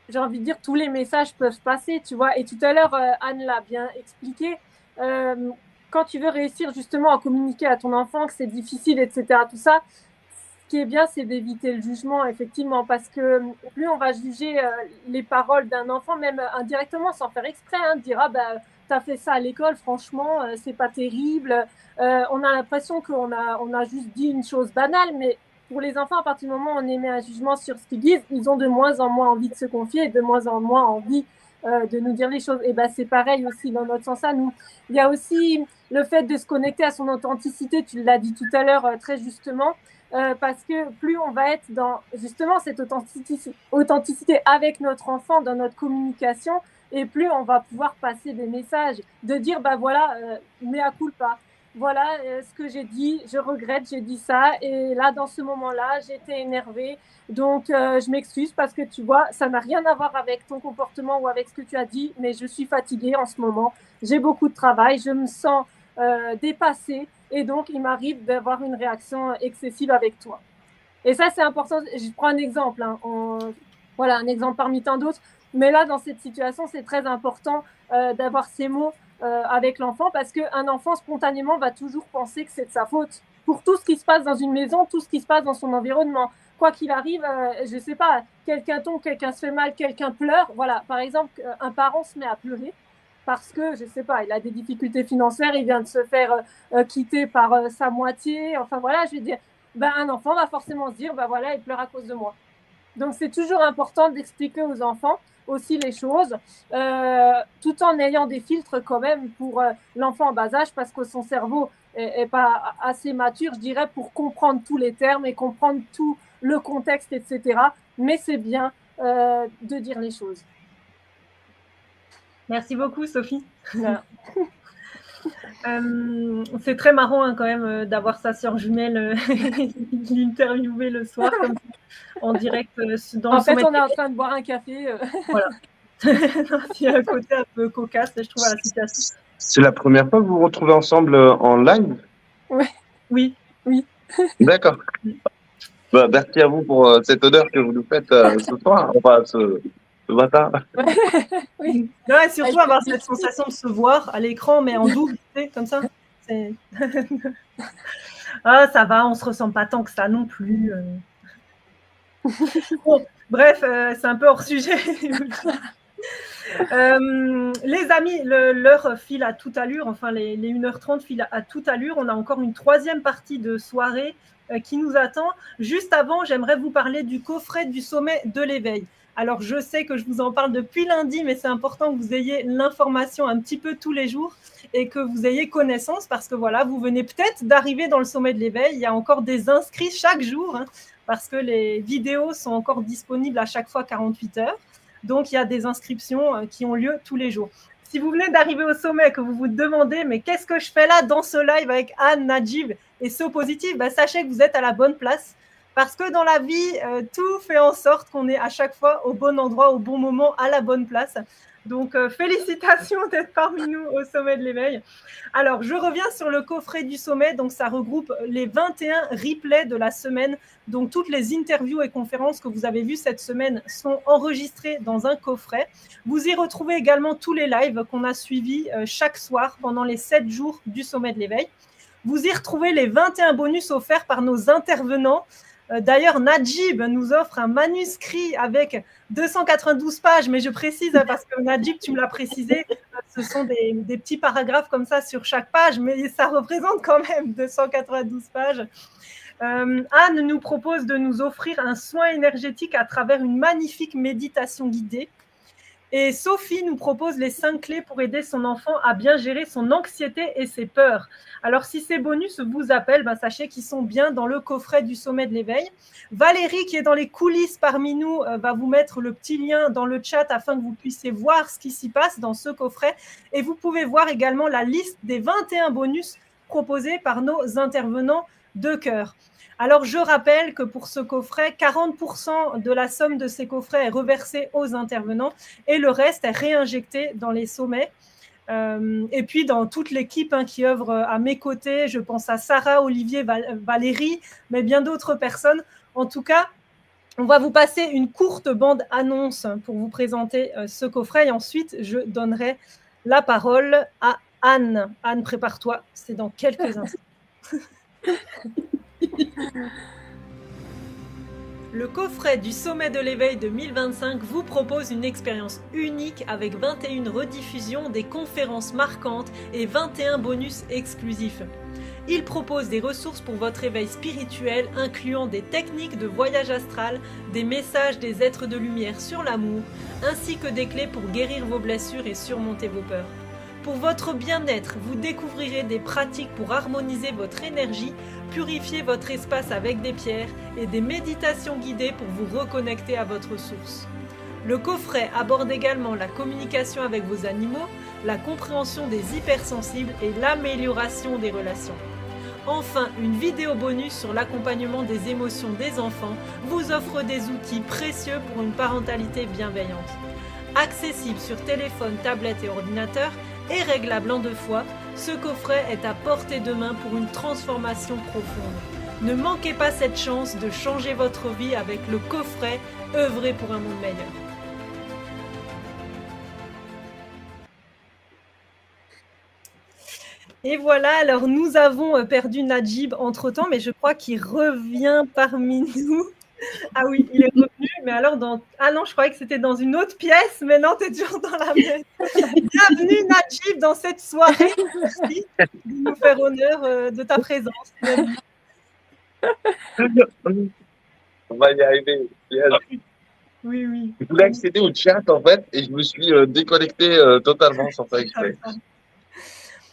j'ai envie de dire, tous les messages peuvent passer, tu vois. Et tout à l'heure, Anne l'a bien expliqué. Quand tu veux réussir justement à communiquer à ton enfant que c'est difficile, etc., tout ça, ce qui est bien, c'est d'éviter le jugement, effectivement, parce que plus on va juger les paroles d'un enfant, même indirectement, sans faire exprès, dire « Ah, t'as fait ça à l'école, franchement, c'est pas terrible. » On a l'impression qu'on a juste dit une chose banale, mais pour les enfants, à partir du moment où on émet un jugement sur ce qu'ils disent, ils ont de moins en moins envie de se confier et de moins en moins envie de nous dire les choses. Et c'est pareil aussi dans notre sens à nous. Il y a aussi le fait de se connecter à son authenticité, tu l'as dit tout à l'heure très justement, parce que plus on va être dans justement cette authenticité avec notre enfant dans notre communication, et plus on va pouvoir passer des messages, de dire voilà, mea culpa. Voilà ce que j'ai dit, je regrette, j'ai dit ça, et là, dans ce moment-là, j'étais énervée, donc je m'excuse parce que tu vois, ça n'a rien à voir avec ton comportement ou avec ce que tu as dit, mais je suis fatiguée en ce moment, j'ai beaucoup de travail, je me sens dépassée, et donc il m'arrive d'avoir une réaction excessive avec toi. Et ça, c'est important. Je prends un exemple, voilà, un exemple parmi tant d'autres, mais là, dans cette situation, c'est très important d'avoir ces mots avec l'enfant, parce qu'un enfant spontanément va toujours penser que c'est de sa faute pour tout ce qui se passe dans une maison, tout ce qui se passe dans son environnement. Quoi qu'il arrive, je ne sais pas, quelqu'un tombe, quelqu'un se fait mal, quelqu'un pleure. Voilà, par exemple, un parent se met à pleurer parce que, je ne sais pas, il a des difficultés financières, il vient de se faire quitter par sa moitié. Enfin voilà, je veux dire, un enfant va forcément se dire, voilà, il pleure à cause de moi. Donc, c'est toujours important d'expliquer aux enfants aussi les choses, tout en ayant des filtres quand même pour l'enfant en bas âge, parce que son cerveau est pas assez mature, je dirais, pour comprendre tous les termes et comprendre tout le contexte, etc. Mais c'est bien de dire les choses. Merci beaucoup, Sophie. Voilà. C'est très marrant hein, quand même d'avoir sa sœur jumelle l'interviewer le soir comme ça, en direct dans En le fait, sommet. on est en train de boire un café. Voilà. Il y a un côté un peu cocasse, je trouve, à la situation. C'est la première fois que vous vous retrouvez ensemble en live? Oui. D'accord. Bah, merci à vous pour cette honneur que vous nous faites ce soir, enfin ce matin. Oui. Non, et surtout avoir cette sensation de se voir à l'écran, mais en double, comme ça. Ah, ça va, on se ressemble pas tant que ça non plus. Bon, bref, c'est un peu hors sujet. Les amis, l'heure file à toute allure, enfin les 1h30 filent à toute allure. On a encore une troisième partie de soirée qui nous attend. Juste avant, j'aimerais vous parler du coffret du sommet de l'éveil. Alors, je sais que je vous en parle depuis lundi, mais c'est important que vous ayez l'information un petit peu tous les jours et que vous ayez connaissance parce que voilà, vous venez peut-être d'arriver dans le sommet de l'éveil. Il y a encore des inscrits chaque jour hein, parce que les vidéos sont encore disponibles à chaque fois 48 heures. Donc, il y a des inscriptions qui ont lieu tous les jours. Si vous venez d'arriver au sommet et que vous vous demandez « Mais qu'est-ce que je fais là dans ce live avec Anne, Najib et So Positive ?» Sachez que vous êtes à la bonne place parce que dans la vie, tout fait en sorte qu'on est à chaque fois au bon endroit, au bon moment, à la bonne place. Donc, félicitations d'être parmi nous au sommet de l'éveil. Alors, je reviens sur le coffret du sommet. Donc, ça regroupe les 21 replays de la semaine. Donc, toutes les interviews et conférences que vous avez vues cette semaine sont enregistrées dans un coffret. Vous y retrouvez également tous les lives qu'on a suivis chaque soir pendant les 7 jours du sommet de l'éveil. Vous y retrouvez les 21 bonus offerts par nos intervenants. D'ailleurs, Najib nous offre un manuscrit avec 292 pages, mais je précise parce que Najib, tu me l'as précisé, ce sont des petits paragraphes comme ça sur chaque page, mais ça représente quand même 292 pages. Anne nous propose de nous offrir un soin énergétique à travers une magnifique méditation guidée. Et Sophie nous propose les 5 clés pour aider son enfant à bien gérer son anxiété et ses peurs. Alors, si ces bonus vous appellent, sachez qu'ils sont bien dans le coffret du sommet de l'éveil. Valérie, qui est dans les coulisses parmi nous, va vous mettre le petit lien dans le chat afin que vous puissiez voir ce qui s'y passe dans ce coffret. Et vous pouvez voir également la liste des 21 bonus proposés par nos intervenants de cœur. Alors, je rappelle que pour ce coffret, 40% de la somme de ces coffrets est reversée aux intervenants et le reste est réinjecté dans les sommets. Et puis, dans toute l'équipe qui œuvre à mes côtés, je pense à Sarah, Olivier, Valérie, mais bien d'autres personnes. En tout cas, on va vous passer une courte bande annonce pour vous présenter ce coffret et ensuite, je donnerai la parole à Anne. Anne, prépare-toi, c'est dans quelques instants. Le coffret du sommet de l'éveil 2025 vous propose une expérience unique avec 21 rediffusions, des conférences marquantes et 21 bonus exclusifs. Il propose des ressources pour votre éveil spirituel, incluant des techniques de voyage astral, des messages des êtres de lumière sur l'amour, ainsi que des clés pour guérir vos blessures et surmonter vos peurs. Pour votre bien-être, vous découvrirez des pratiques pour harmoniser votre énergie, purifier votre espace avec des pierres et des méditations guidées pour vous reconnecter à votre source. Le coffret aborde également la communication avec vos animaux, la compréhension des hypersensibles et l'amélioration des relations. Enfin, une vidéo bonus sur l'accompagnement des émotions des enfants vous offre des outils précieux pour une parentalité bienveillante. Accessible sur téléphone, tablette et ordinateur, et réglable en 2 fois, ce coffret est à portée de main pour une transformation profonde. Ne manquez pas cette chance de changer votre vie avec le coffret Œuvrer pour un monde meilleur. Et voilà, alors nous avons perdu Najib entre-temps, mais je crois qu'il revient parmi nous. Ah oui, il est revenu, mais alors Ah non, je croyais que c'était dans une autre pièce, mais non, tu es toujours dans la même. Bienvenue Najib dans cette soirée. Merci de nous faire honneur de ta présence. On va y arriver. Yes. Oui, oui. Je voulais accéder au chat, en fait, et je me suis déconnecté totalement sans faire exprès.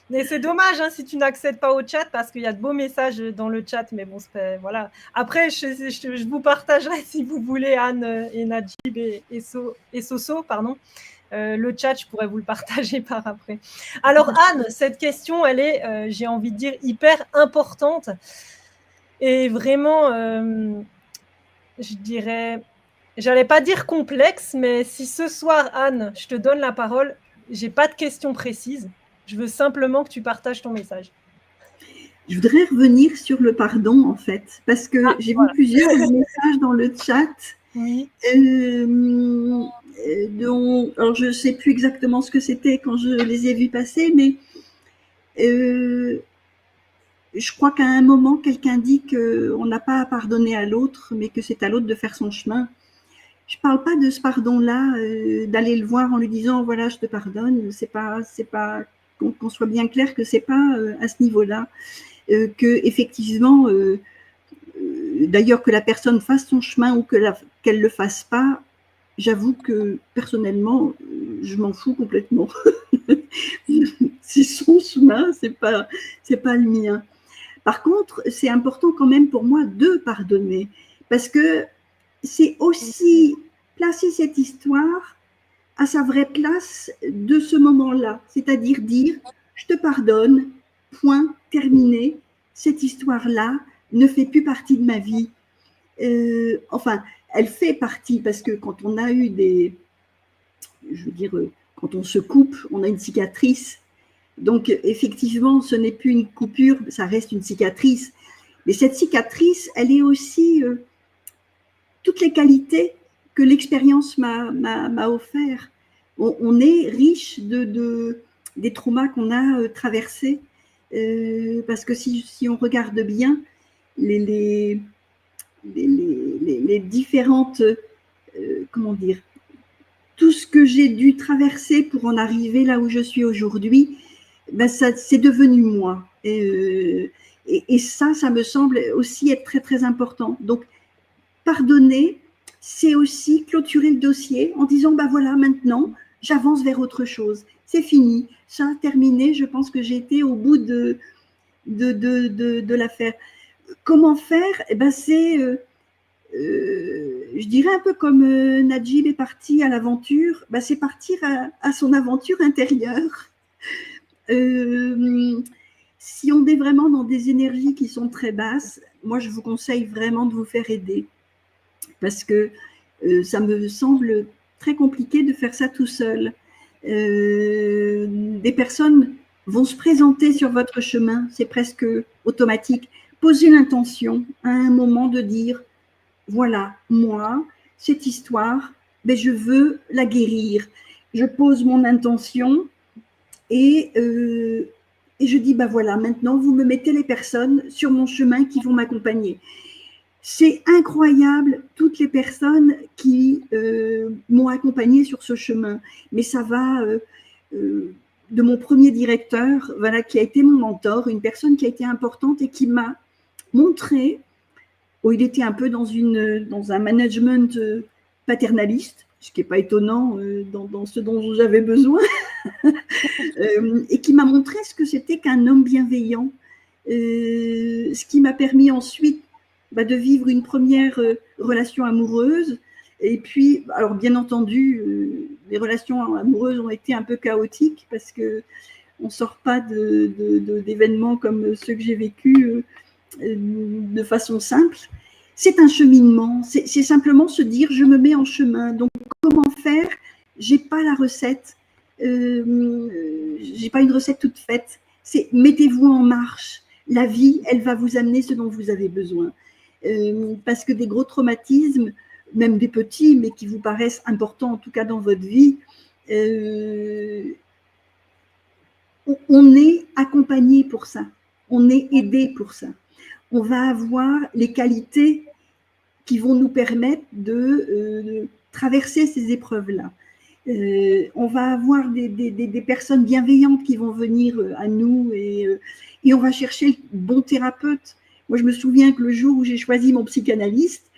Mais c'est dommage hein, si tu n'accèdes pas au chat parce qu'il y a de beaux messages dans le chat. Mais bon, voilà. Après, je vous partagerai si vous voulez, Anne et Najib et Soso, pardon. Le chat, je pourrais vous le partager par après. Alors Anne, cette question, elle est, j'ai envie de dire, hyper importante et vraiment, je dirais, j'allais pas dire complexe, mais si ce soir, Anne, je te donne la parole, j'ai pas de questions précises. Je veux simplement que tu partages ton message. Je voudrais revenir sur le pardon, en fait, parce que j'ai vu plusieurs messages dans le chat. Oui. Alors, je ne sais plus exactement ce que c'était quand je les ai vus passer, mais je crois qu'à un moment, quelqu'un dit qu'on n'a pas à pardonner à l'autre, mais que c'est à l'autre de faire son chemin. Je ne parle pas de ce pardon-là, d'aller le voir en lui disant voilà, je te pardonne. C'est pas qu'on soit bien clair que c'est pas à ce niveau-là, que effectivement, d'ailleurs que la personne fasse son chemin ou qu'elle le fasse pas. J'avoue que personnellement, je m'en fous complètement. C'est son chemin, c'est pas le mien. Par contre, c'est important quand même pour moi de pardonner, parce que c'est aussi placer cette histoire à sa vraie place de ce moment-là, c'est-à-dire dire je te pardonne, point, terminé, cette histoire-là ne fait plus partie de ma vie. Enfin, elle fait partie parce que quand on a eu je veux dire, quand on se coupe, on a une cicatrice. Donc, effectivement, ce n'est plus une coupure, ça reste une cicatrice. Mais cette cicatrice, elle est aussi toutes les qualités que l'expérience m'a offert. On est riche des traumas qu'on a traversés. Parce que si on regarde bien, les différentes, comment dire, tout ce que j'ai dû traverser pour en arriver là où je suis aujourd'hui, ben c'est devenu moi. Et ça me semble aussi être très, très important. Donc, pardonner, c'est aussi clôturer le dossier en disant, ben voilà, maintenant, j'avance vers autre chose. C'est fini, ça a terminé. Je pense que j'ai été au bout de l'affaire. Comment faire? Eh ben, c'est, je dirais un peu comme Najib est parti à l'aventure, ben, c'est partir à son aventure intérieure. Si on est vraiment dans des énergies qui sont très basses, moi je vous conseille vraiment de vous faire aider, parce que ça me semble très compliqué de faire ça tout seul. Des personnes vont se présenter sur votre chemin, c'est presque automatique. Posez l'intention à un moment de dire voilà, moi, cette histoire, ben, je veux la guérir. Je pose mon intention et je dis, ben voilà, maintenant, vous me mettez les personnes sur mon chemin qui vont m'accompagner. C'est incroyable, toutes les personnes qui m'ont accompagnée sur ce chemin. Mais ça va de mon premier directeur, voilà, qui a été mon mentor, une personne qui a été importante et qui m'a montré. Il était un peu dans un management paternaliste, ce qui n'est pas étonnant dans ce dont j'avais besoin, et qui m'a montré ce que c'était qu'un homme bienveillant, ce qui m'a permis ensuite de vivre une première relation amoureuse. Et puis, alors bien entendu, les relations amoureuses ont été un peu chaotiques parce qu'on ne sort pas d'événements comme ceux que j'ai vécus de façon simple. C'est un cheminement, c'est simplement se dire je me mets en chemin. Donc comment faire? J'ai pas la recette, j'ai pas une recette toute faite. C'est mettez-vous en marche. La vie, elle va vous amener ce dont vous avez besoin. Parce que des gros traumatismes, même des petits, mais qui vous paraissent importants en tout cas dans votre vie, on est accompagné pour ça, on est aidé pour ça. On va avoir les qualités qui vont nous permettre de traverser ces épreuves-là. On va avoir des personnes bienveillantes qui vont venir à nous et on va chercher le bon thérapeute. Moi, je me souviens que le jour où j'ai choisi mon psychanalyste,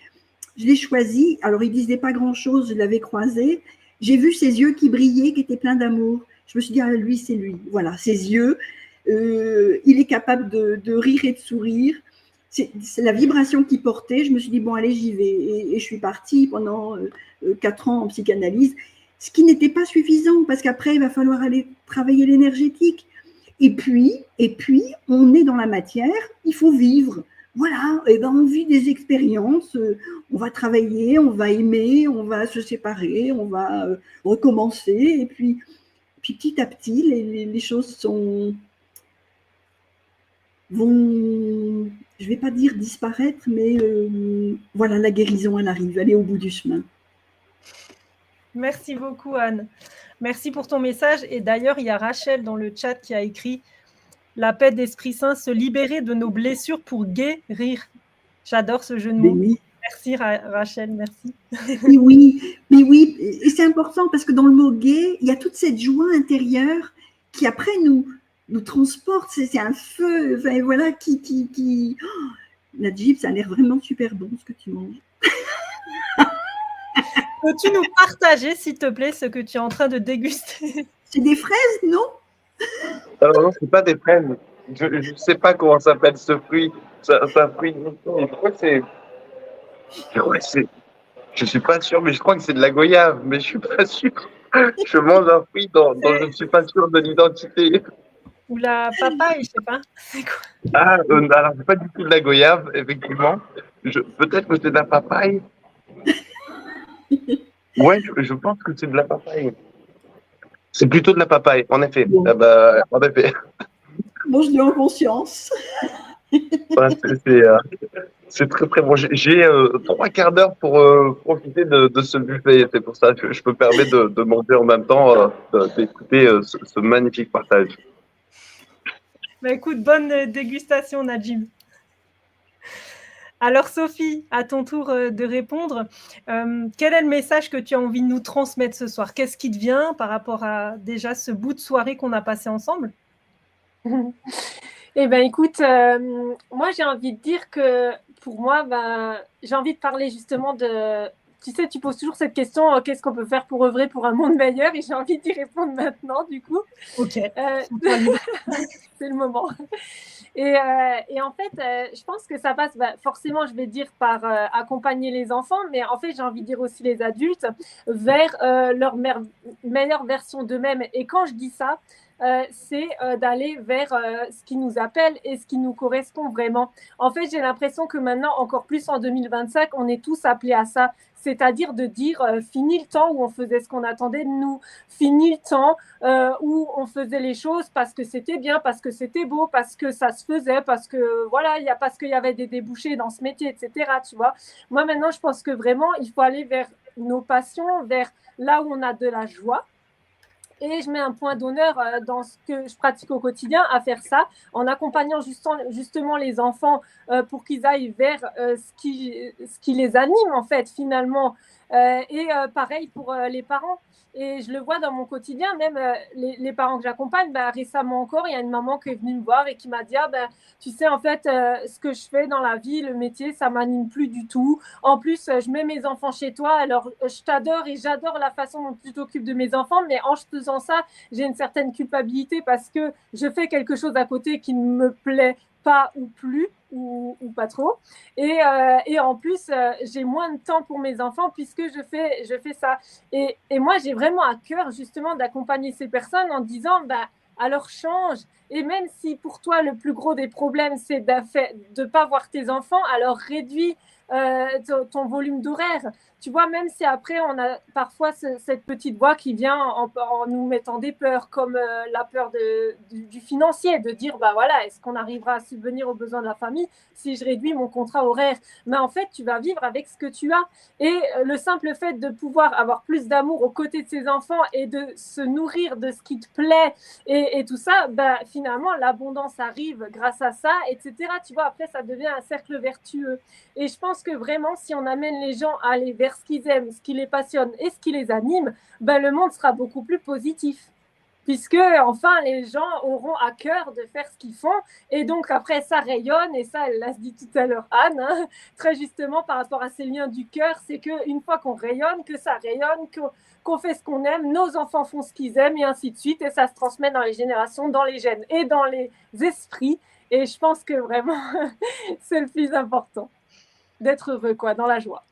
je l'ai choisi. Alors, il disait pas grand-chose, je l'avais croisé. J'ai vu ses yeux qui brillaient, qui étaient pleins d'amour. Je me suis dit, ah, lui, c'est lui. Voilà, ses yeux. Il est capable de rire et de sourire. C'est la vibration qu'il portait. Je me suis dit, bon, allez, j'y vais. Et je suis partie pendant 4 ans en psychanalyse, ce qui n'était pas suffisant, parce qu'après, il va falloir aller travailler l'énergétique. Et puis, on est dans la matière, il faut vivre. Voilà, et ben on vit des expériences, on va travailler, on va aimer, on va se séparer, on va recommencer, et puis petit à petit, les choses vont, je ne vais pas dire disparaître, mais voilà, la guérison, elle arrive, elle est au bout du chemin. Merci beaucoup, Anne. Merci pour ton message. Et d'ailleurs, il y a Rachel dans le chat qui a écrit « La paix d'Esprit Saint, se libérer de nos blessures pour guérir ». J'adore ce jeu de mots. Oui. Merci, Rachel, merci. Mais oui, et c'est important parce que dans le mot « gai », il y a toute cette joie intérieure qui, après, nous transporte. C'est un feu, enfin, voilà, qui... Oh, Najib, ça a l'air vraiment super bon, ce que tu manges. Peux-tu nous partager, s'il te plaît, ce que tu es en train de déguster? C'est des fraises, non? Non, c'est pas des fraises. Je ne sais pas comment s'appelle ce fruit. C'est un fruit. Je crois que c'est. Je suis pas sûr, mais je crois que c'est de la goyave, mais je suis pas sûr. Je mange un fruit dont je ne suis pas sûr de l'identité. Ou la papaye, je sais pas. C'est quoi? Ah, alors c'est pas du tout de la goyave, effectivement. Peut-être que c'est de la papaye. Ouais, je pense que c'est de la papaye. C'est plutôt de la papaye, en effet. Bon. Ah bah, en effet. Mange-le en conscience. Ouais, c'est très très bon. J'ai 3 quarts d'heure pour profiter de ce buffet. C'est pour ça que je me permets de manger en même temps, d'écouter ce magnifique partage. Bah, écoute, bonne dégustation, Najib. Alors Sophie, à ton tour de répondre. Quel est le message que tu as envie de nous transmettre ce soir? Qu'est-ce qui te vient par rapport à déjà ce bout de soirée qu'on a passé ensemble? Eh bien, écoute, moi, j'ai envie de dire que pour moi, j'ai envie de parler justement de... Tu sais, tu poses toujours cette question, qu'est-ce qu'on peut faire pour œuvrer pour un monde meilleur? Et j'ai envie d'y répondre maintenant, du coup. Ok. C'est le moment. Et en fait, je pense que ça passe, forcément, je vais dire, par accompagner les enfants, mais en fait, j'ai envie de dire aussi les adultes, vers leur meilleure version d'eux-mêmes. Et quand je dis ça, c'est d'aller vers ce qui nous appelle et ce qui nous correspond vraiment. En fait, j'ai l'impression que maintenant, encore plus en 2025, on est tous appelés à ça. C'est-à-dire de dire fini le temps où on faisait ce qu'on attendait de nous, fini le temps où on faisait les choses parce que c'était bien, parce que c'était beau, parce que ça se faisait, parce que voilà, parce qu'il y avait des débouchés dans ce métier, etc. Tu vois. Moi maintenant, je pense que vraiment, il faut aller vers nos passions, vers là où on a de la joie. Et je mets un point d'honneur dans ce que je pratique au quotidien à faire ça, en accompagnant justement les enfants pour qu'ils aillent vers ce qui les anime, en fait, finalement. Et pareil pour les parents. Et je le vois dans mon quotidien, même les parents que j'accompagne, récemment encore, il y a une maman qui est venue me voir et qui m'a dit tu sais, en fait, ce que je fais dans la vie, le métier, ça m'anime plus du tout. En plus, je mets mes enfants chez toi, alors je t'adore et j'adore la façon dont tu t'occupes de mes enfants, mais en faisant ça, j'ai une certaine culpabilité parce que je fais quelque chose à côté qui ne me plaît pas ou plus, ou pas trop. Et en plus, j'ai moins de temps pour mes enfants puisque je fais ça. Et moi, j'ai vraiment à cœur justement d'accompagner ces personnes en disant, alors change. Et même si pour toi, le plus gros des problèmes, c'est de ne pas voir tes enfants, alors réduis ton volume d'horaire. Tu vois, même si après, on a parfois cette petite voix qui vient en nous mettant des peurs, comme la peur du financier, de dire, voilà, est-ce qu'on arrivera à subvenir aux besoins de la famille si je réduis mon contrat horaire? Mais en fait, tu vas vivre avec ce que tu as. Et le simple fait de pouvoir avoir plus d'amour aux côtés de ses enfants et de se nourrir de ce qui te plaît et tout ça, finalement, l'abondance arrive grâce à ça, etc. Tu vois, après, ça devient un cercle vertueux. Et je pense que vraiment, si on amène les gens à aller vers ce qu'ils aiment, ce qui les passionne et ce qui les anime, le monde sera beaucoup plus positif. puisque enfin les gens auront à cœur de faire ce qu'ils font, et donc après ça rayonne, et ça elle l'a dit tout à l'heure Anne, hein, très justement par rapport à ces liens du cœur, c'est qu'une fois qu'on rayonne, que ça rayonne, qu'on fait ce qu'on aime, nos enfants font ce qu'ils aiment, et ainsi de suite, et ça se transmet dans les générations, dans les gènes et dans les esprits, et je pense que vraiment c'est le plus important, d'être heureux, quoi, dans la joie.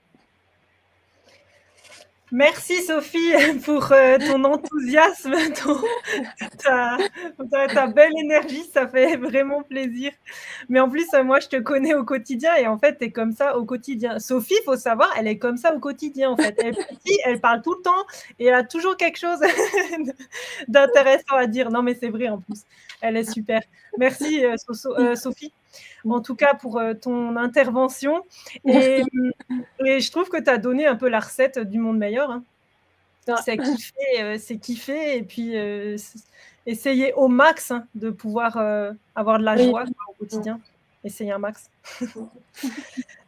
Merci Sophie pour ton enthousiasme, ta belle énergie, ça fait vraiment plaisir. Mais en plus, moi, je te connais au quotidien et en fait, tu es comme ça au quotidien. Sophie, il faut savoir, elle est comme ça au quotidien en fait. Elle est petite, elle parle tout le temps et elle a toujours quelque chose d'intéressant à dire. Non, mais c'est vrai en plus. Elle est super. Merci Sophie, en tout cas pour ton intervention. Et je trouve que tu as donné un peu la recette du monde meilleur. Hein. C'est kiffer et puis essayer au max de pouvoir avoir de la joie au quotidien. Essayer un max.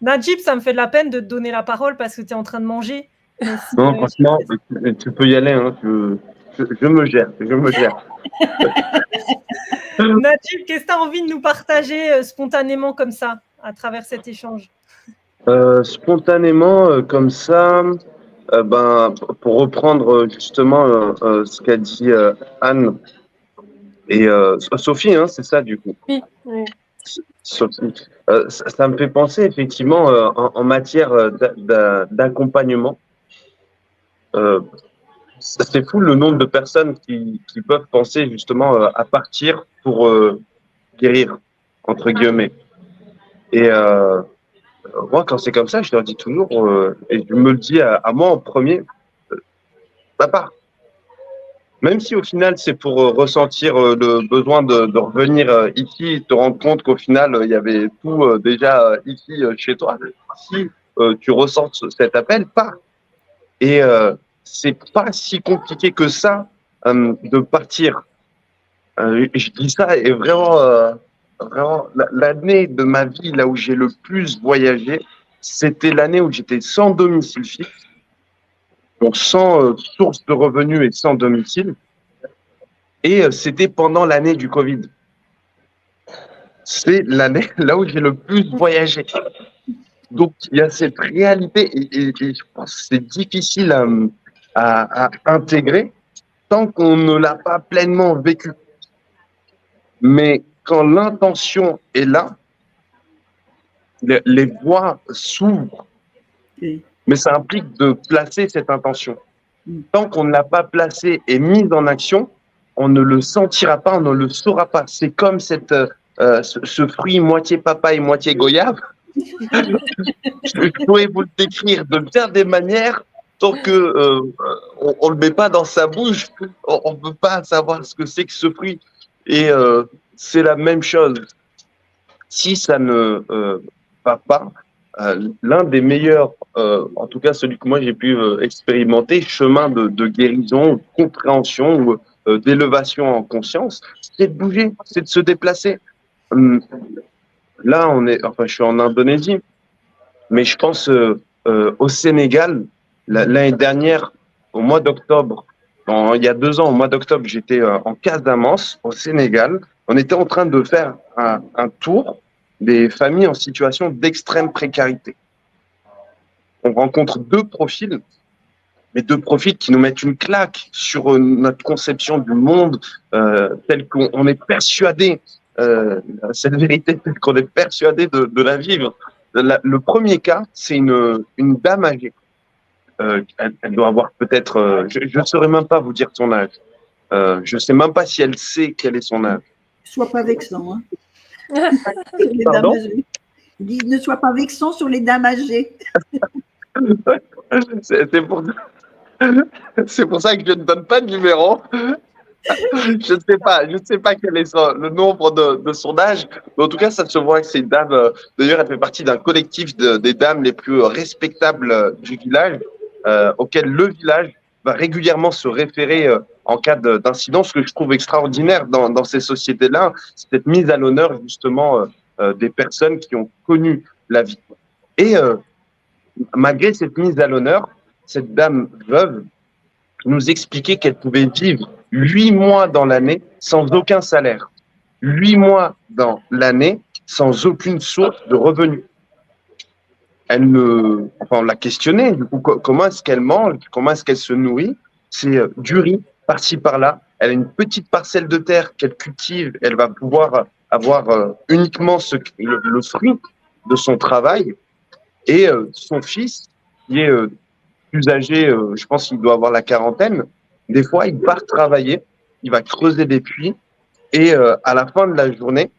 Najib, ça me fait de la peine de te donner la parole parce que tu es en train de manger. Non, franchement, tu peux y aller. Hein, je me gère. Najib, qu'est-ce que tu as envie de nous partager spontanément comme ça, à travers cet échange? Spontanément, comme ça, pour reprendre justement ce qu'a dit Anne et Sophie, hein, c'est ça du coup. Oui. Sophie, ça me fait penser effectivement en matière d'accompagnement. C'est fou le nombre de personnes qui peuvent penser justement à partir pour guérir, entre guillemets. Et moi, quand c'est comme ça, je leur dis toujours, et je me le dis à moi en premier, papa. Même si au final, c'est pour ressentir le besoin de revenir ici, te rendre compte qu'au final, il y avait tout déjà ici chez toi. Si tu ressens cet appel, pars. Et c'est pas si compliqué que ça de partir. Je dis ça et vraiment, vraiment l'année de ma vie là où j'ai le plus voyagé, c'était l'année où j'étais sans domicile fixe, donc sans source de revenus et sans domicile. Et c'était pendant l'année du Covid. C'est l'année là où j'ai le plus voyagé. Donc il y a cette réalité et je pense que c'est difficile à intégrer tant qu'on ne l'a pas pleinement vécu. Mais quand l'intention est là, les voies s'ouvrent. Oui. Mais ça implique de placer cette intention. Tant qu'on ne l'a pas placée et mise en action, on ne le sentira pas, on ne le saura pas. C'est comme ce fruit moitié papaye, moitié goyave. Je pourrais vous le décrire de bien des manières. Tant que on le met pas dans sa bouche, on peut pas savoir ce que c'est que ce fruit. Et c'est la même chose. Si ça ne va pas, l'un des meilleurs, en tout cas celui que moi j'ai pu expérimenter, chemin de guérison, de compréhension ou d'élévation en conscience, c'est de bouger, c'est de se déplacer. Là, je suis en Indonésie, mais je pense au Sénégal. L'année dernière, au mois d'octobre, il y a 2 ans, au mois d'octobre, j'étais en Casamance, au Sénégal. On était en train de faire un tour des familles en situation d'extrême précarité. On rencontre 2 profils, mais 2 profils qui nous mettent une claque sur notre conception du monde tel qu'on est persuadé, cette vérité telle qu'on est persuadé de la vivre. Le premier cas, c'est une dame âgée. Elle doit avoir peut-être, je ne saurais même pas vous dire son âge. Je ne sais même pas si elle sait quel est son âge. Sois pas vexant. Hein. Pardon ? Ne sois pas vexant sur les dames âgées. C'est pour ça que je ne donne pas de numéro. Je ne sais pas quel est le nombre de son âge, mais en tout cas, ça se voit que c'est une dame. D'ailleurs, elle fait partie d'un collectif des dames les plus respectables du village, auquel le village va régulièrement se référer en cas d'incident. Ce que je trouve extraordinaire dans ces sociétés-là, c'est cette mise à l'honneur justement des personnes qui ont connu la vie. Et malgré cette mise à l'honneur, cette dame veuve nous expliquait qu'elle pouvait vivre 8 mois dans l'année sans aucun salaire. 8 mois dans l'année sans aucune source de revenus. On l'a questionnée, du coup, comment est-ce qu'elle mange, comment est-ce qu'elle se nourrit? C'est du riz, par-ci, par-là. Elle a une petite parcelle de terre qu'elle cultive, elle va pouvoir avoir uniquement le fruit de son travail. Et son fils, qui est plus âgé, je pense qu'il doit avoir la quarantaine, des fois, il part travailler, il va creuser des puits, et à la fin de la journée,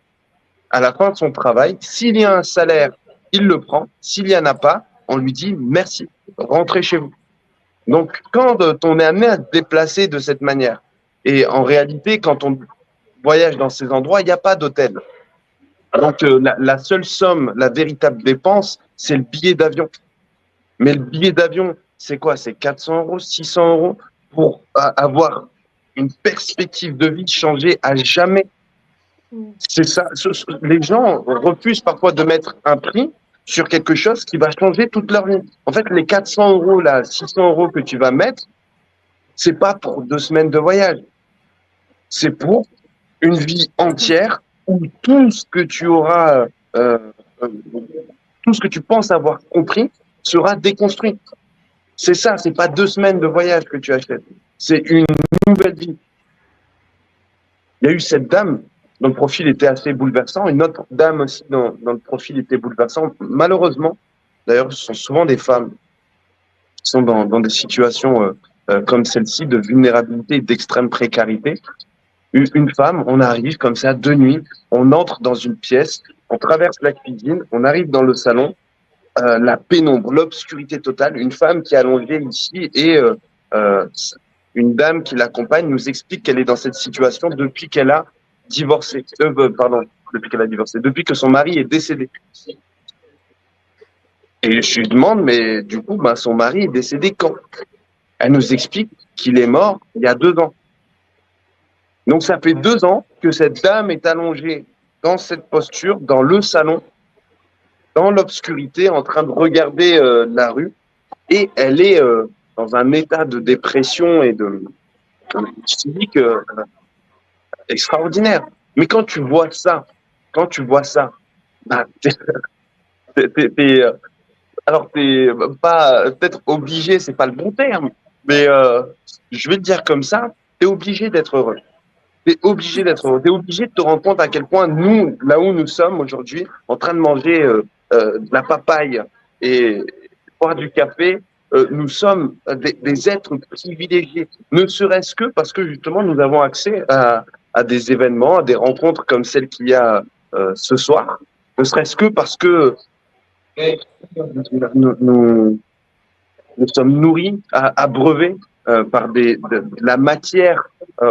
à la fin de son travail, s'il y a un salaire, il le prend. S'il n'y en a pas, on lui dit merci, rentrez chez vous. Donc, quand on est amené à se déplacer de cette manière, et en réalité, quand on voyage dans ces endroits, il n'y a pas d'hôtel. Donc, la seule somme, la véritable dépense, c'est le billet d'avion. Mais le billet d'avion, c'est quoi? C'est 400 €, 600 € pour avoir une perspective de vie changée à jamais. C'est ça. Les gens refusent parfois de mettre un prix sur quelque chose qui va changer toute leur vie. En fait, les 400 €, là, 600 € que tu vas mettre, c'est pas pour 2 semaines de voyage. C'est pour une vie entière où tout ce que tu auras, tout ce que tu penses avoir compris sera déconstruit. C'est ça, c'est pas 2 semaines de voyage que tu achètes. C'est une nouvelle vie. Il y a eu cette dame dont le profil était assez bouleversant, une autre dame aussi dont le profil était bouleversant. Malheureusement, d'ailleurs, ce sont souvent des femmes qui sont dans des situations comme celle-ci de vulnérabilité et d'extrême précarité. Une femme, on arrive comme ça de nuit, on entre dans une pièce, on traverse la cuisine, on arrive dans le salon, la pénombre, l'obscurité totale, une femme qui est allongée ici et une dame qui l'accompagne nous explique qu'elle est dans cette situation depuis qu'elle a divorcé, depuis que son mari est décédé. Et je lui demande, mais du coup, son mari est décédé quand? Elle nous explique qu'il est mort il y a 2 ans. Donc ça fait 2 ans que cette dame est allongée dans cette posture, dans le salon, dans l'obscurité, en train de regarder la rue, et elle est dans un état de dépression et de physique extraordinaire. Mais quand tu vois ça, alors t'es pas peut-être obligé, c'est pas le bon terme, mais je vais te dire comme ça, t'es obligé d'être heureux. T'es obligé d'être heureux. T'es obligé de te rendre compte à quel point nous, là où nous sommes aujourd'hui, en train de manger de la papaye et boire du café, nous sommes des êtres privilégiés. Ne serait-ce que parce que justement nous avons accès à des événements, à des rencontres comme celle qu'il y a ce soir. Ne serait-ce que parce que nous sommes nourris, abreuvés par de la matière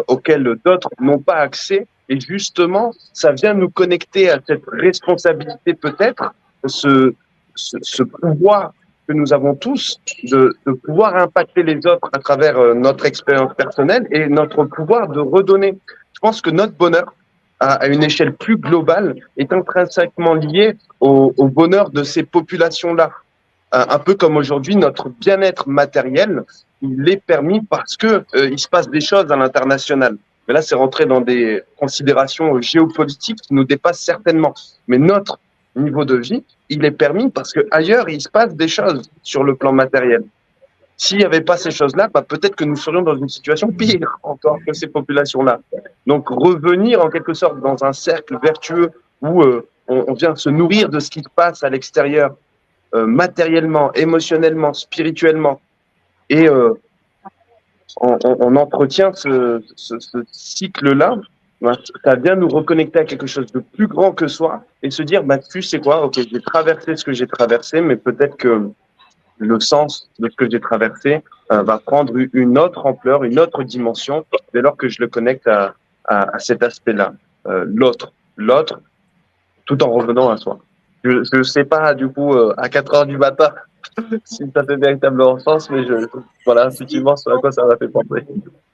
auquel d'autres n'ont pas accès. Et justement, ça vient nous connecter à cette responsabilité peut-être, ce pouvoir que nous avons tous de pouvoir impacter les autres à travers notre expérience personnelle et notre pouvoir de redonner. Je pense que notre bonheur, à une échelle plus globale, est intrinsèquement lié au bonheur de ces populations-là. Un peu comme aujourd'hui, notre bien-être matériel, il est permis parce que il se passe des choses à l'international. Mais là, c'est rentré dans des considérations géopolitiques qui nous dépassent certainement. Mais notre niveau de vie, il est permis parce que ailleurs, il se passe des choses sur le plan matériel. S'il n'y avait pas ces choses-là, peut-être que nous serions dans une situation pire encore que ces populations-là. Donc, revenir en quelque sorte dans un cercle vertueux où on vient se nourrir de ce qui se passe à l'extérieur, matériellement, émotionnellement, spirituellement, et on entretient ce cycle-là, ça vient nous reconnecter à quelque chose de plus grand que soi et se dire, tu sais quoi, ok, j'ai traversé ce que j'ai traversé, mais peut-être que le sens de ce que j'ai traversé va prendre une autre ampleur, une autre dimension, dès lors que je le connecte à cet aspect-là, l'autre, tout en revenant à soi. Je ne sais pas, du coup, à 4 heures du matin, si ça fait véritablement sens, mais voilà, effectivement, c'est à quoi ça m'a fait penser.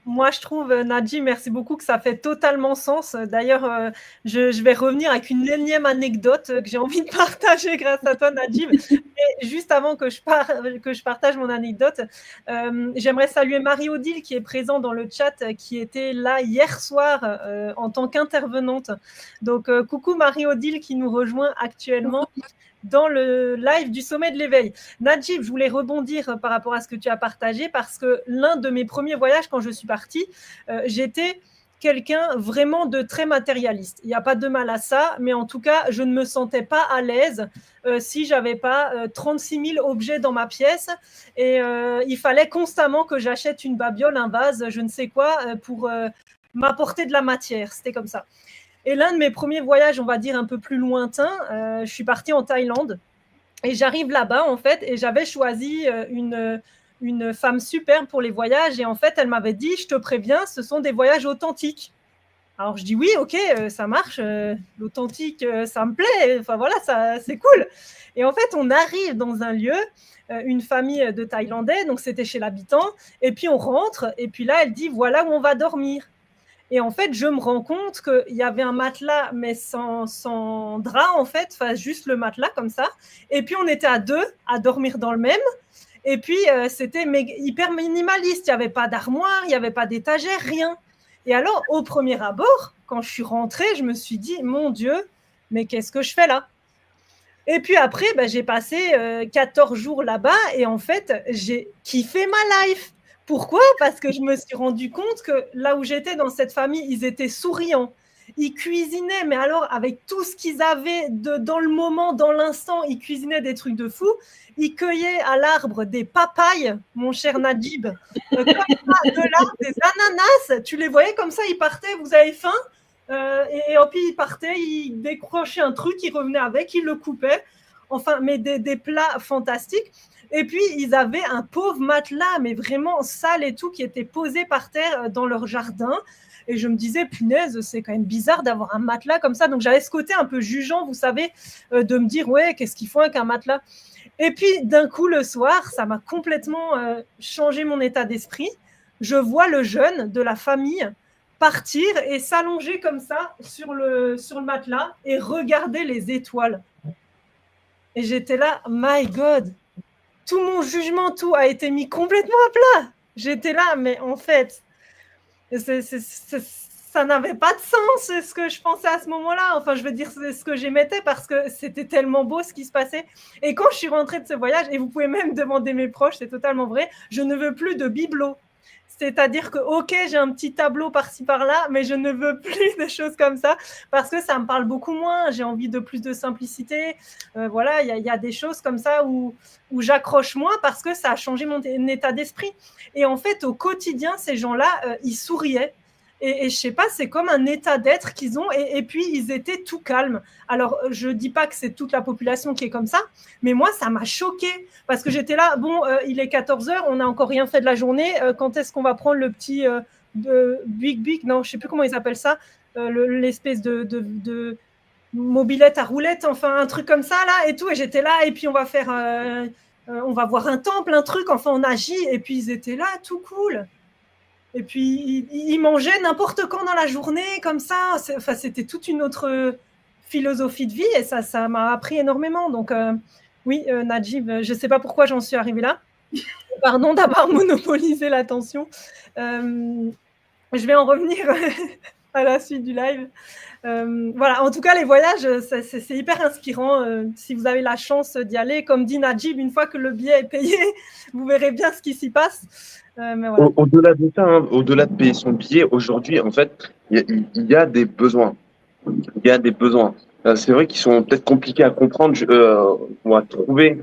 Moi, je trouve, Nadji, merci beaucoup, que ça fait totalement sens. D'ailleurs, je vais revenir avec une énième anecdote que j'ai envie de partager grâce à toi, Nadji. Et juste avant que je partage mon anecdote, j'aimerais saluer Marie-Odile qui est présente dans le chat, qui était là hier soir en tant qu'intervenante. Donc, coucou Marie-Odile qui nous rejoint actuellement dans le live du sommet de l'éveil. Nadjib, je voulais rebondir par rapport à ce que tu as partagé parce que l'un de mes premiers voyages quand je suis partie, j'étais quelqu'un vraiment de très matérialiste. Il n'y a pas de mal à ça, mais en tout cas, je ne me sentais pas à l'aise si j'avais pas 36 000 objets dans ma pièce et il fallait constamment que j'achète une babiole, un vase, je ne sais quoi, pour m'apporter de la matière. C'était comme ça. Et l'un de mes premiers voyages, on va dire un peu plus lointain, je suis partie en Thaïlande et j'arrive là-bas en fait et j'avais choisi une femme superbe pour les voyages et en fait elle m'avait dit, je te préviens, ce sont des voyages authentiques. Alors je dis oui, ok, ça marche, l'authentique, ça me plaît, enfin voilà, ça, c'est cool. Et en fait on arrive dans un lieu, une famille de Thaïlandais, donc c'était chez l'habitant, et puis on rentre et puis là elle dit voilà où on va dormir. Et en fait, je me rends compte qu'il y avait un matelas, mais sans drap, en fait, enfin, juste le matelas comme ça. Et puis, on était à deux, à dormir dans le même. Et puis, c'était hyper minimaliste. Il n'y avait pas d'armoire, il n'y avait pas d'étagère, rien. Et alors, au premier abord, quand je suis rentrée, je me suis dit, mon Dieu, mais qu'est-ce que je fais là? Et puis après, j'ai passé 14 jours là-bas et en fait, j'ai kiffé ma life. Pourquoi? Parce que je me suis rendu compte que là où j'étais dans cette famille, ils étaient souriants. Ils cuisinaient, mais alors avec tout ce qu'ils avaient dans le moment, dans l'instant, ils cuisinaient des trucs de fou. Ils cueillaient à l'arbre des papayes, mon cher Nadjib, comme ça, de l'arbre, des ananas. Tu les voyais comme ça, ils partaient, vous avez faim? Et puis ils partaient, ils décrochaient un truc, ils revenaient avec, ils le coupaient. Enfin, mais des plats fantastiques. Et puis, ils avaient un pauvre matelas, mais vraiment sale et tout, qui était posé par terre dans leur jardin. Et je me disais, punaise, c'est quand même bizarre d'avoir un matelas comme ça. Donc, j'avais ce côté un peu jugeant, vous savez, de me dire, ouais, qu'est-ce qu'ils font avec un matelas? Et puis, d'un coup, le soir, ça m'a complètement changé mon état d'esprit. Je vois le jeune de la famille partir et s'allonger comme ça sur le matelas et regarder les étoiles. Et j'étais là, my God, tout mon jugement, tout a été mis complètement à plat. J'étais là, mais en fait, ça n'avait pas de sens ce que je pensais à ce moment-là. Enfin, je veux dire, c'est ce que j'émettais parce que c'était tellement beau ce qui se passait. Et quand je suis rentrée de ce voyage, et vous pouvez même demander mes proches, c'est totalement vrai, je ne veux plus de bibelots. C'est-à-dire que, ok, j'ai un petit tableau par-ci par-là, mais je ne veux plus de choses comme ça parce que ça me parle beaucoup moins. J'ai envie de plus de simplicité. Voilà, il y a des choses comme ça où j'accroche moins parce que ça a changé mon état d'esprit. Et en fait, au quotidien, ces gens-là, ils souriaient. Et je sais pas, c'est comme un état d'être qu'ils ont. Et puis, ils étaient tout calmes. Alors, je dis pas que c'est toute la population qui est comme ça, mais moi, ça m'a choquée parce que j'étais là, bon, il est 14h, on n'a encore rien fait de la journée. Quand est-ce qu'on va prendre le petit Big, non, je sais plus comment ils appellent ça, l'espèce de mobilette à roulette, enfin, un truc comme ça, là, et tout. Et j'étais là, et puis on va faire, on va voir un temple, un truc, enfin, on agit. Et puis, ils étaient là, tout cool. Et puis, ils mangeaient n'importe quand dans la journée, comme ça. Enfin, c'était toute une autre philosophie de vie et ça m'a appris énormément. Donc, oui, Nadjib, je ne sais pas pourquoi j'en suis arrivée là. Pardon d'avoir monopolisé l'attention. Je vais en revenir à la suite du live. Voilà, en tout cas, les voyages, c'est hyper inspirant. Si vous avez la chance d'y aller, comme dit Nadjib, une fois que le billet est payé, vous verrez bien ce qui s'y passe. Mais voilà. Au-delà de ça, hein, au-delà de payer son billet, aujourd'hui, en fait, il y a des besoins. Il y a des besoins. C'est vrai qu'ils sont peut-être compliqués à comprendre. On va trouver,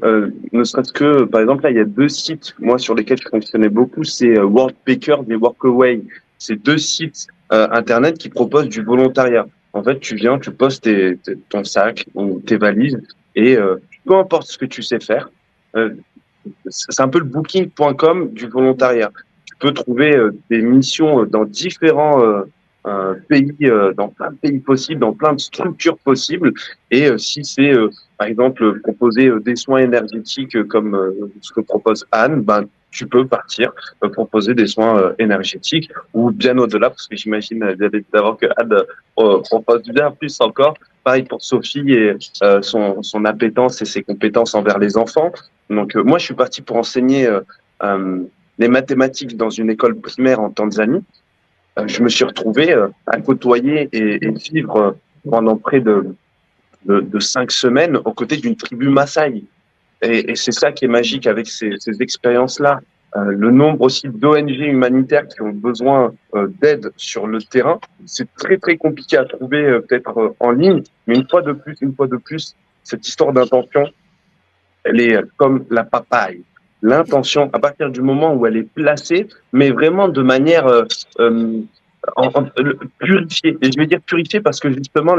ne serait-ce que, par exemple, là, il y a 2 sites, moi, sur lesquels je fonctionnais beaucoup, c'est Worldpackers et Workaway. C'est 2 sites Internet qui proposent du volontariat. En fait, tu viens, tu poses ton sac ou tes valises et peu importe ce que tu sais faire, c'est un peu le booking.com du volontariat. Tu peux trouver des missions dans différents dans plein de pays possibles, dans plein de structures possibles. Et si c'est, par exemple, proposer des soins énergétiques comme ce que propose Anne, ben, tu peux partir proposer des soins énergétiques ou bien au-delà, parce que j'imagine bien évidemment que Anne propose bien plus encore. Pareil pour Sophie et son appétence et ses compétences envers les enfants. Donc moi, je suis parti pour enseigner les mathématiques dans une école primaire en Tanzanie. Je me suis retrouvé à côtoyer et vivre pendant près de 5 semaines aux côtés d'une tribu Maasai. Et c'est ça qui est magique avec ces expériences-là. Le nombre aussi d'ONG humanitaires qui ont besoin d'aide sur le terrain, c'est très très compliqué à trouver peut-être en ligne, mais une fois de plus, cette histoire d'intention, elle est comme la papaye. L'intention, à partir du moment où elle est placée, mais vraiment de manière purifiée. Et je vais dire purifiée parce que justement,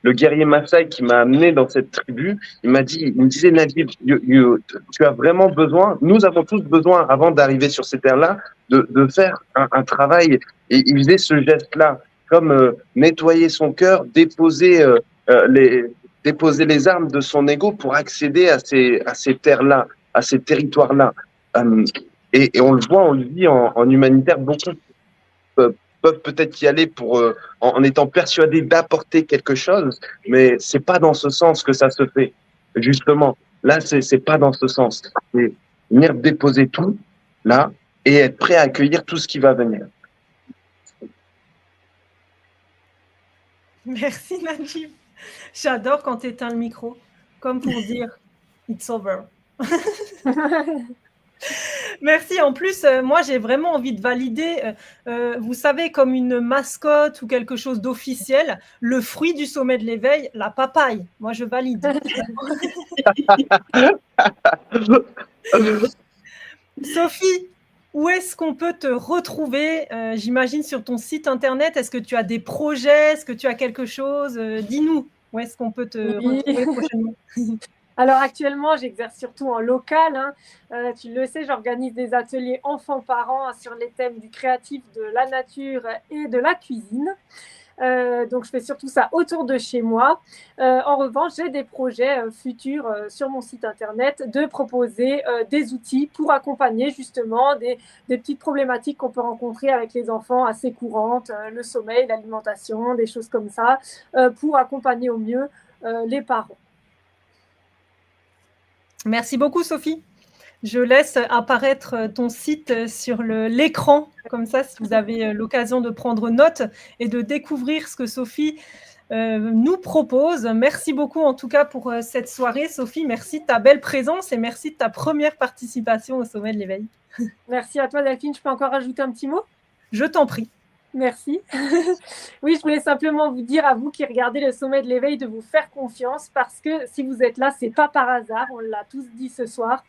le guerrier Maasai qui m'a amené dans cette tribu, il me disait, Naguib, tu as vraiment besoin, nous avons tous besoin, avant d'arriver sur ces terres-là, de faire un travail. Et il faisait ce geste-là, comme nettoyer son cœur, déposer les armes de son ego pour accéder à ces terres-là, à ces territoires-là. Et on le voit, on le vit en humanitaire, beaucoup peuvent peut-être y aller en étant persuadés d'apporter quelque chose, mais c'est pas dans ce sens que ça se fait. Justement, là, c'est pas dans ce sens. C'est venir déposer tout, là, et être prêt à accueillir tout ce qui va venir. Merci Najib. J'adore quand tu éteins le micro, comme pour dire « it's over ». Merci. En plus, moi, j'ai vraiment envie de valider, vous savez, comme une mascotte ou quelque chose d'officiel, le fruit du sommet de l'éveil, la papaye. Moi, je valide. Sophie, où est-ce qu'on peut te retrouver? J'imagine sur ton site internet. Est-ce que tu as des projets? Est-ce que tu as quelque chose? Dis-nous, où est-ce qu'on peut te retrouver prochainement? Alors actuellement, j'exerce surtout en local. Tu le sais, j'organise des ateliers enfants-parents sur les thèmes du créatif, de la nature et de la cuisine. Donc, je fais surtout ça autour de chez moi. En revanche, j'ai des projets futurs sur mon site internet de proposer des outils pour accompagner justement des petites problématiques qu'on peut rencontrer avec les enfants assez courantes, le sommeil, l'alimentation, des choses comme ça, pour accompagner au mieux les parents. Merci beaucoup, Sophie. Je laisse apparaître ton site sur l'écran, comme ça, si vous avez l'occasion de prendre note et de découvrir ce que Sophie nous propose. Merci beaucoup, en tout cas, pour cette soirée. Sophie, merci de ta belle présence et merci de ta première participation au Sommet de l'éveil. Merci à toi, Delphine. Je peux encore ajouter un petit mot? Je t'en prie. Merci. Oui, je voulais simplement vous dire à vous qui regardez le sommet de l'éveil de vous faire confiance parce que si vous êtes là, c'est pas par hasard, on l'a tous dit ce soir.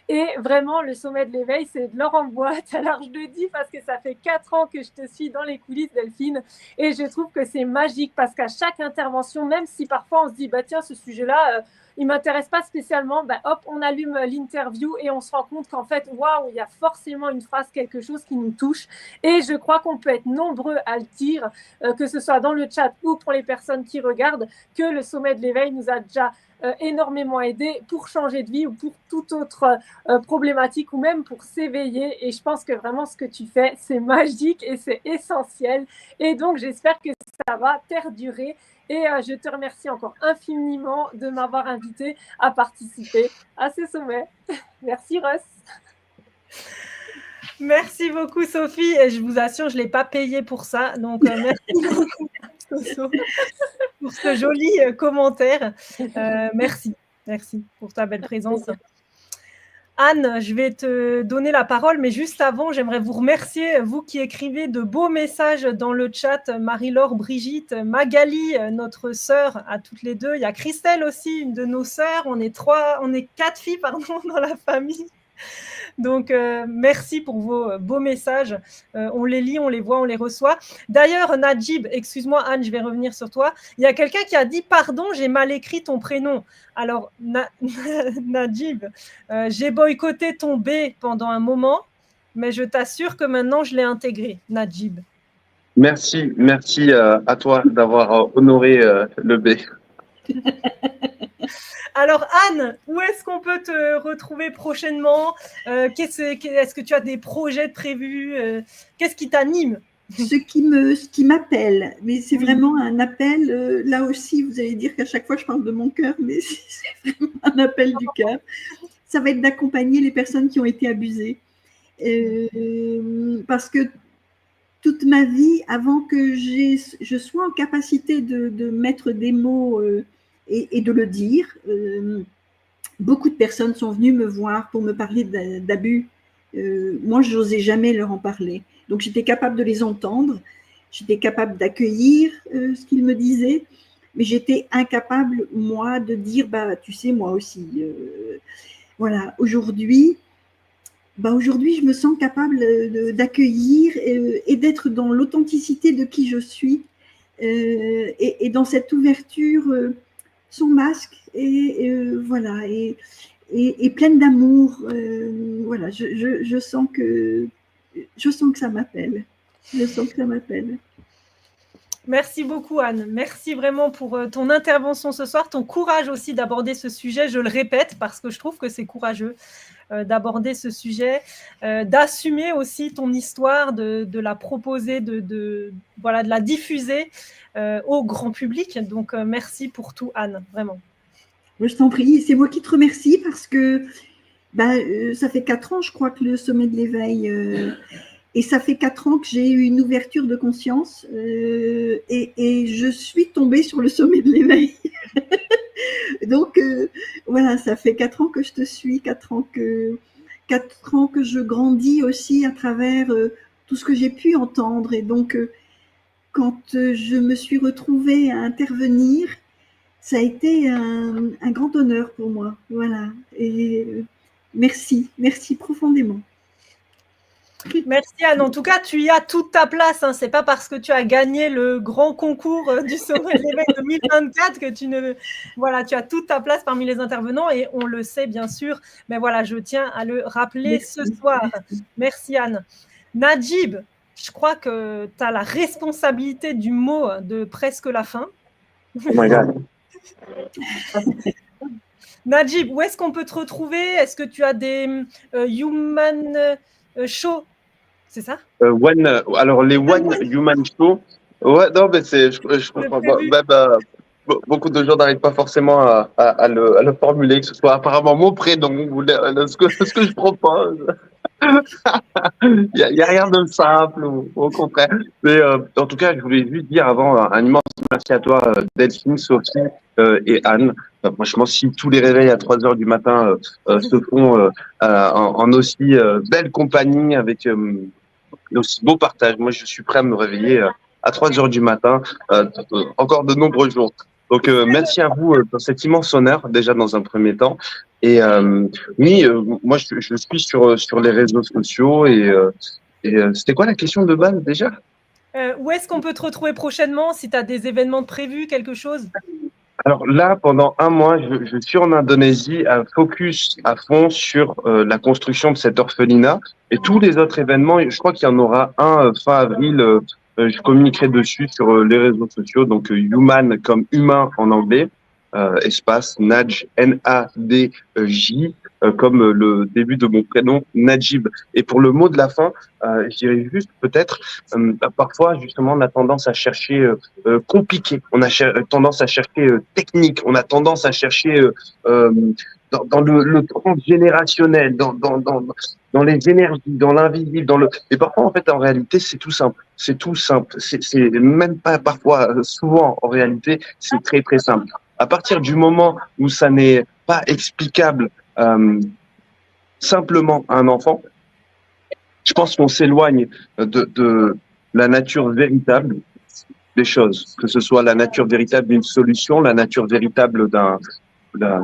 Et vraiment, le sommet de l'éveil, c'est de l'or en boîte. Alors, je le dis parce que ça fait 4 ans que je te suis dans les coulisses, Delphine, et je trouve que c'est magique parce qu'à chaque intervention, même si parfois on se dit, bah tiens, ce sujet-là, il m'intéresse pas spécialement, bah hop, on allume l'interview et on se rend compte qu'en fait, waouh, il y a forcément une phrase, quelque chose qui nous touche. Et je crois qu'on peut être nombreux à le dire, que ce soit dans le chat ou pour les personnes qui regardent, que le sommet de l'éveil nous a déjà énormément aidé pour changer de vie ou pour toute autre problématique ou même pour s'éveiller. Et je pense que vraiment ce que tu fais, c'est magique et c'est essentiel. Et donc, j'espère que ça va perdurer. Et je te remercie encore infiniment de m'avoir invité à participer à ce sommet. Merci, Russ. Merci beaucoup, Sophie. Et je vous assure, je ne l'ai pas payé pour ça. Donc, merci beaucoup pour ce joli commentaire. Merci pour ta belle présence. Anne, je vais te donner la parole, mais juste avant, j'aimerais vous remercier, vous qui écrivez de beaux messages dans le chat, Marie-Laure, Brigitte, Magali, notre sœur à toutes les deux. Il y a Christelle aussi, une de nos sœurs. On est 4 filles, dans la famille. Donc, merci pour vos beaux messages. On les lit, on les voit, on les reçoit. D'ailleurs, Najib, excuse-moi Anne, je vais revenir sur toi. Il y a quelqu'un qui a dit « Pardon, j'ai mal écrit ton prénom ». Alors, Najib, j'ai boycotté ton B pendant un moment, mais je t'assure que maintenant, je l'ai intégré, Najib. Merci à toi d'avoir honoré le B. Alors Anne, où est-ce qu'on peut te retrouver prochainement? Est-ce que tu as des projets prévus? Qu'est-ce qui t'anime? Ce qui m'appelle, mais c'est vraiment un appel, là aussi vous allez dire qu'à chaque fois je parle de mon cœur, mais c'est vraiment un appel du cœur. Ça va être d'accompagner les personnes qui ont été abusées. Parce que toute ma vie, avant que je sois en capacité de mettre des mots et de le dire, beaucoup de personnes sont venues me voir pour me parler d'abus. Moi, je n'osais jamais leur en parler. Donc, j'étais capable de les entendre, j'étais capable d'accueillir ce qu'ils me disaient, mais j'étais incapable, moi, de dire, bah, tu sais, moi aussi. Voilà, aujourd'hui, je me sens capable d'accueillir et d'être dans l'authenticité de qui je suis et dans cette ouverture sans masque voilà, et pleine d'amour. Voilà, je sens que ça m'appelle. Je sens que ça m'appelle. Merci beaucoup Anne, merci vraiment pour ton intervention ce soir, ton courage aussi d'aborder ce sujet, je le répète parce que je trouve que c'est courageux d'aborder ce sujet, d'assumer aussi ton histoire, de la proposer, de la diffuser au grand public. Donc merci pour tout Anne, vraiment. Je t'en prie, c'est moi qui te remercie parce que ça fait 4 ans je crois que le sommet de l'éveil et ça fait 4 ans que j'ai eu une ouverture de conscience et je suis tombée sur le sommet de l'éveil. Donc, voilà, ça fait 4 ans que je te suis, 4 ans que je grandis aussi à travers tout ce que j'ai pu entendre. Et donc, quand je me suis retrouvée à intervenir, ça a été un grand honneur pour moi. Voilà. Et merci profondément. Merci Anne. En tout cas, tu y as toute ta place. Hein. C'est pas parce que tu as gagné le grand concours du sommet de l'éveil 2024 que tu as toute ta place parmi les intervenants et on le sait bien sûr. Mais voilà, je tiens à le rappeler ce soir. Merci Anne. Najib, je crois que tu as la responsabilité du mot de presque la fin. Oh my God. Najib, où est-ce qu'on peut te retrouver? Est-ce que tu as des Human Show? C'est ça? Alors, les One Human Show, ouais, non, mais je comprends pas. Beaucoup de gens n'arrivent pas forcément à le formuler, que ce soit apparemment mon prénom ou ce que je propose. Il y a rien de simple, au contraire. Mais en tout cas, je voulais juste dire avant un immense merci à toi, Delphine, Sophie et Anne. Franchement, si tous les réveils à 3 heures du matin se font en aussi belle compagnie avec aussi beau partage, moi je suis prêt à me réveiller à 3 heures du matin, encore de nombreux jours. Donc merci à vous pour cet immense honneur déjà dans un premier temps. Et oui, moi je suis sur les réseaux sociaux et c'était quoi la question de base déjà? Où est-ce qu'on peut te retrouver prochainement si tu as des événements prévus, quelque chose? Alors là, pendant un mois, je suis en Indonésie à focus à fond sur la construction de cet orphelinat et tous les autres événements. Je crois qu'il y en aura un fin avril. Je communiquerai dessus sur les réseaux sociaux. Donc Human comme humain en anglais, espace Naj N-A-D-J comme le début de mon prénom Najib. Et pour le mot de la fin, je dirais juste peut-être parfois justement on a tendance à chercher compliqué, on a tendance à chercher technique, on a tendance à chercher dans le transgénérationnel, dans les énergies, dans l'invisible, et parfois en fait en réalité c'est tout simple, c'est même pas parfois, souvent en réalité c'est très très simple. À partir du moment où ça n'est pas explicable simplement à un enfant, je pense qu'on s'éloigne de la nature véritable des choses, que ce soit la nature véritable d'une solution, la nature véritable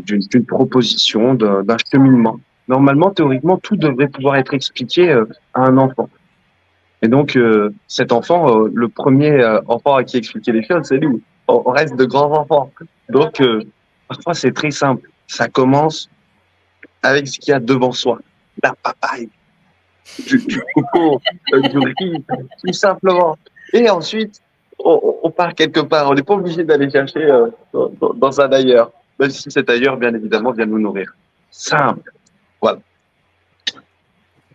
d'une proposition, d'un cheminement. Normalement, théoriquement, tout devrait pouvoir être expliqué à un enfant. Et donc, cet enfant, le premier enfant à qui expliquer les choses, c'est nous. On reste de grands enfants. Donc, parfois, c'est très simple. Ça commence avec ce qu'il y a devant soi. La papaye, du coco, du riz, tout simplement. Et ensuite, on part quelque part. On n'est pas obligé d'aller chercher dans un ailleurs, même si cet ailleurs, bien évidemment, vient nous nourrir. Simple. Voilà.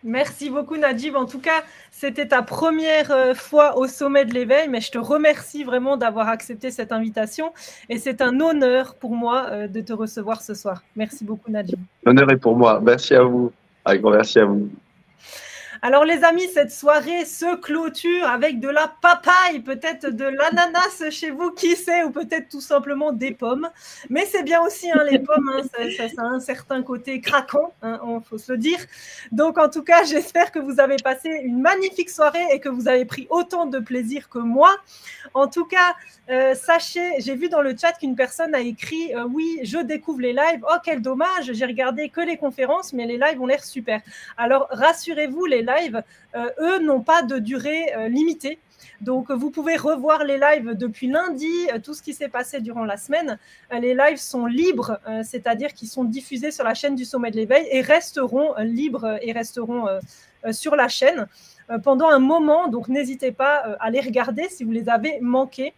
Merci beaucoup Najib. En tout cas, c'était ta première fois au sommet de l'éveil, mais je te remercie vraiment d'avoir accepté cette invitation et c'est un honneur pour moi de te recevoir ce soir. Merci beaucoup Najib. L'honneur est pour moi. Merci à vous. Un grand merci à vous. Alors les amis, cette soirée se clôture avec de la papaye, peut-être de l'ananas chez vous, qui sait, ou peut-être tout simplement des pommes. Mais c'est bien aussi, hein, les pommes, hein, ça a un certain côté craquant, hein, faut se le dire. Donc en tout cas, j'espère que vous avez passé une magnifique soirée et que vous avez pris autant de plaisir que moi. En tout cas, sachez, j'ai vu dans le chat qu'une personne a écrit « Oui, je découvre les lives. Oh, quel dommage, j'ai regardé que les conférences, mais les lives ont l'air super. » Alors, rassurez-vous, les lives, eux, n'ont pas de durée limitée. Donc, vous pouvez revoir les lives depuis lundi, tout ce qui s'est passé durant la semaine. Les lives sont libres, c'est-à-dire qu'ils sont diffusés sur la chaîne du Sommet de l'éveil et resteront libres et resteront sur la chaîne pendant un moment. Donc, n'hésitez pas à les regarder si vous les avez manqués.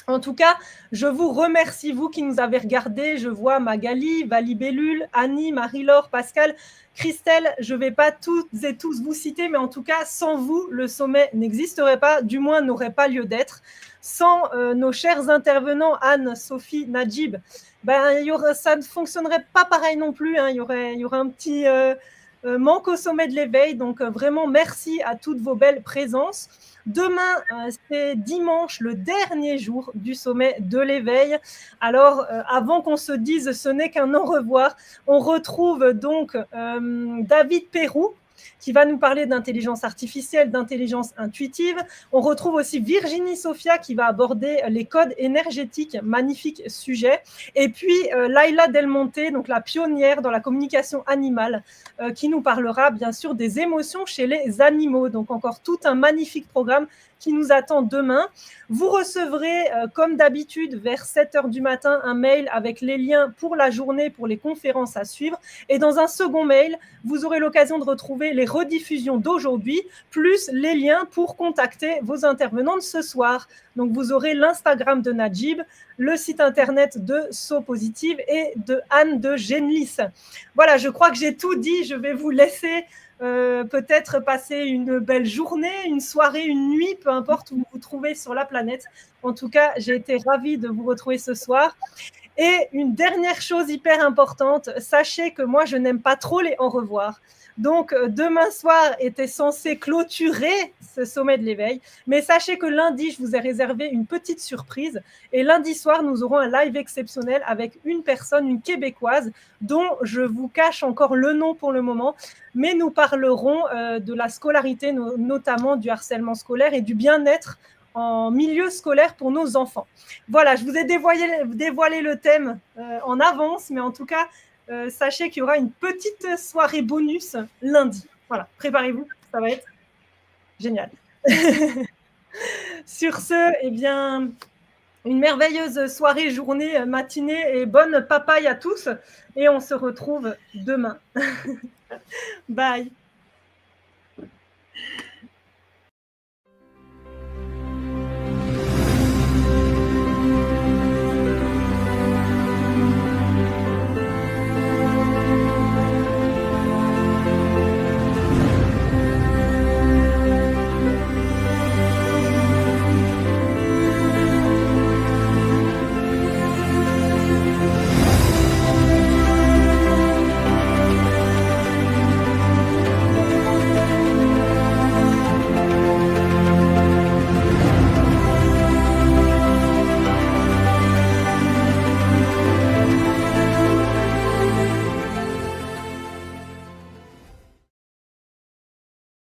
En tout cas, je vous remercie, vous qui nous avez regardés. Je vois Magali, Vali Bellul, Annie, Marie-Laure, Pascal, Christelle. Je ne vais pas toutes et tous vous citer, mais en tout cas, sans vous, le sommet n'existerait pas, du moins n'aurait pas lieu d'être. Sans nos chers intervenants, Anne, Sophie, Najib, ça ne fonctionnerait pas pareil non plus. Hein. Il y aurait un petit manque au sommet de l'éveil. Donc, vraiment, merci à toutes vos belles présences. Demain, c'est dimanche, le dernier jour du sommet de l'éveil. Alors, avant qu'on se dise ce n'est qu'un au revoir, on retrouve donc David Perrou, qui va nous parler d'intelligence artificielle, d'intelligence intuitive. On retrouve aussi Virginie Sophia qui va aborder les codes énergétiques, magnifique sujet. Et puis Laila Del Monte, donc la pionnière dans la communication animale, qui nous parlera bien sûr des émotions chez les animaux. Donc encore tout un magnifique programme qui nous attend demain. Vous recevrez, comme d'habitude, vers 7h du matin, un mail avec les liens pour la journée, pour les conférences à suivre. Et dans un second mail, vous aurez l'occasion de retrouver les rediffusions d'aujourd'hui, plus les liens pour contacter vos intervenants de ce soir. Donc, vous aurez l'Instagram de Najib, le site internet de So Positive et de Anne de Genlis. Voilà, je crois que j'ai tout dit. Je vais vous laisser peut-être passer une belle journée, une soirée, une nuit, peu importe où vous vous trouvez sur la planète. En tout cas, j'ai été ravie de vous retrouver ce soir. Et une dernière chose hyper importante, sachez que moi, je n'aime pas trop les au revoir. Donc, demain soir était censé clôturer ce sommet de l'éveil. Mais sachez que lundi, je vous ai réservé une petite surprise. Et lundi soir, nous aurons un live exceptionnel avec une personne, une Québécoise, dont je vous cache encore le nom pour le moment. Mais nous parlerons de la scolarité, notamment du harcèlement scolaire et du bien-être en milieu scolaire pour nos enfants. Voilà, je vous ai dévoilé le thème en avance, mais en tout cas, sachez qu'il y aura une petite soirée bonus lundi. Voilà, préparez-vous, ça va être génial. Sur ce, eh bien, une merveilleuse soirée, journée, matinée et bonne papaye à tous. Et on se retrouve demain. Bye.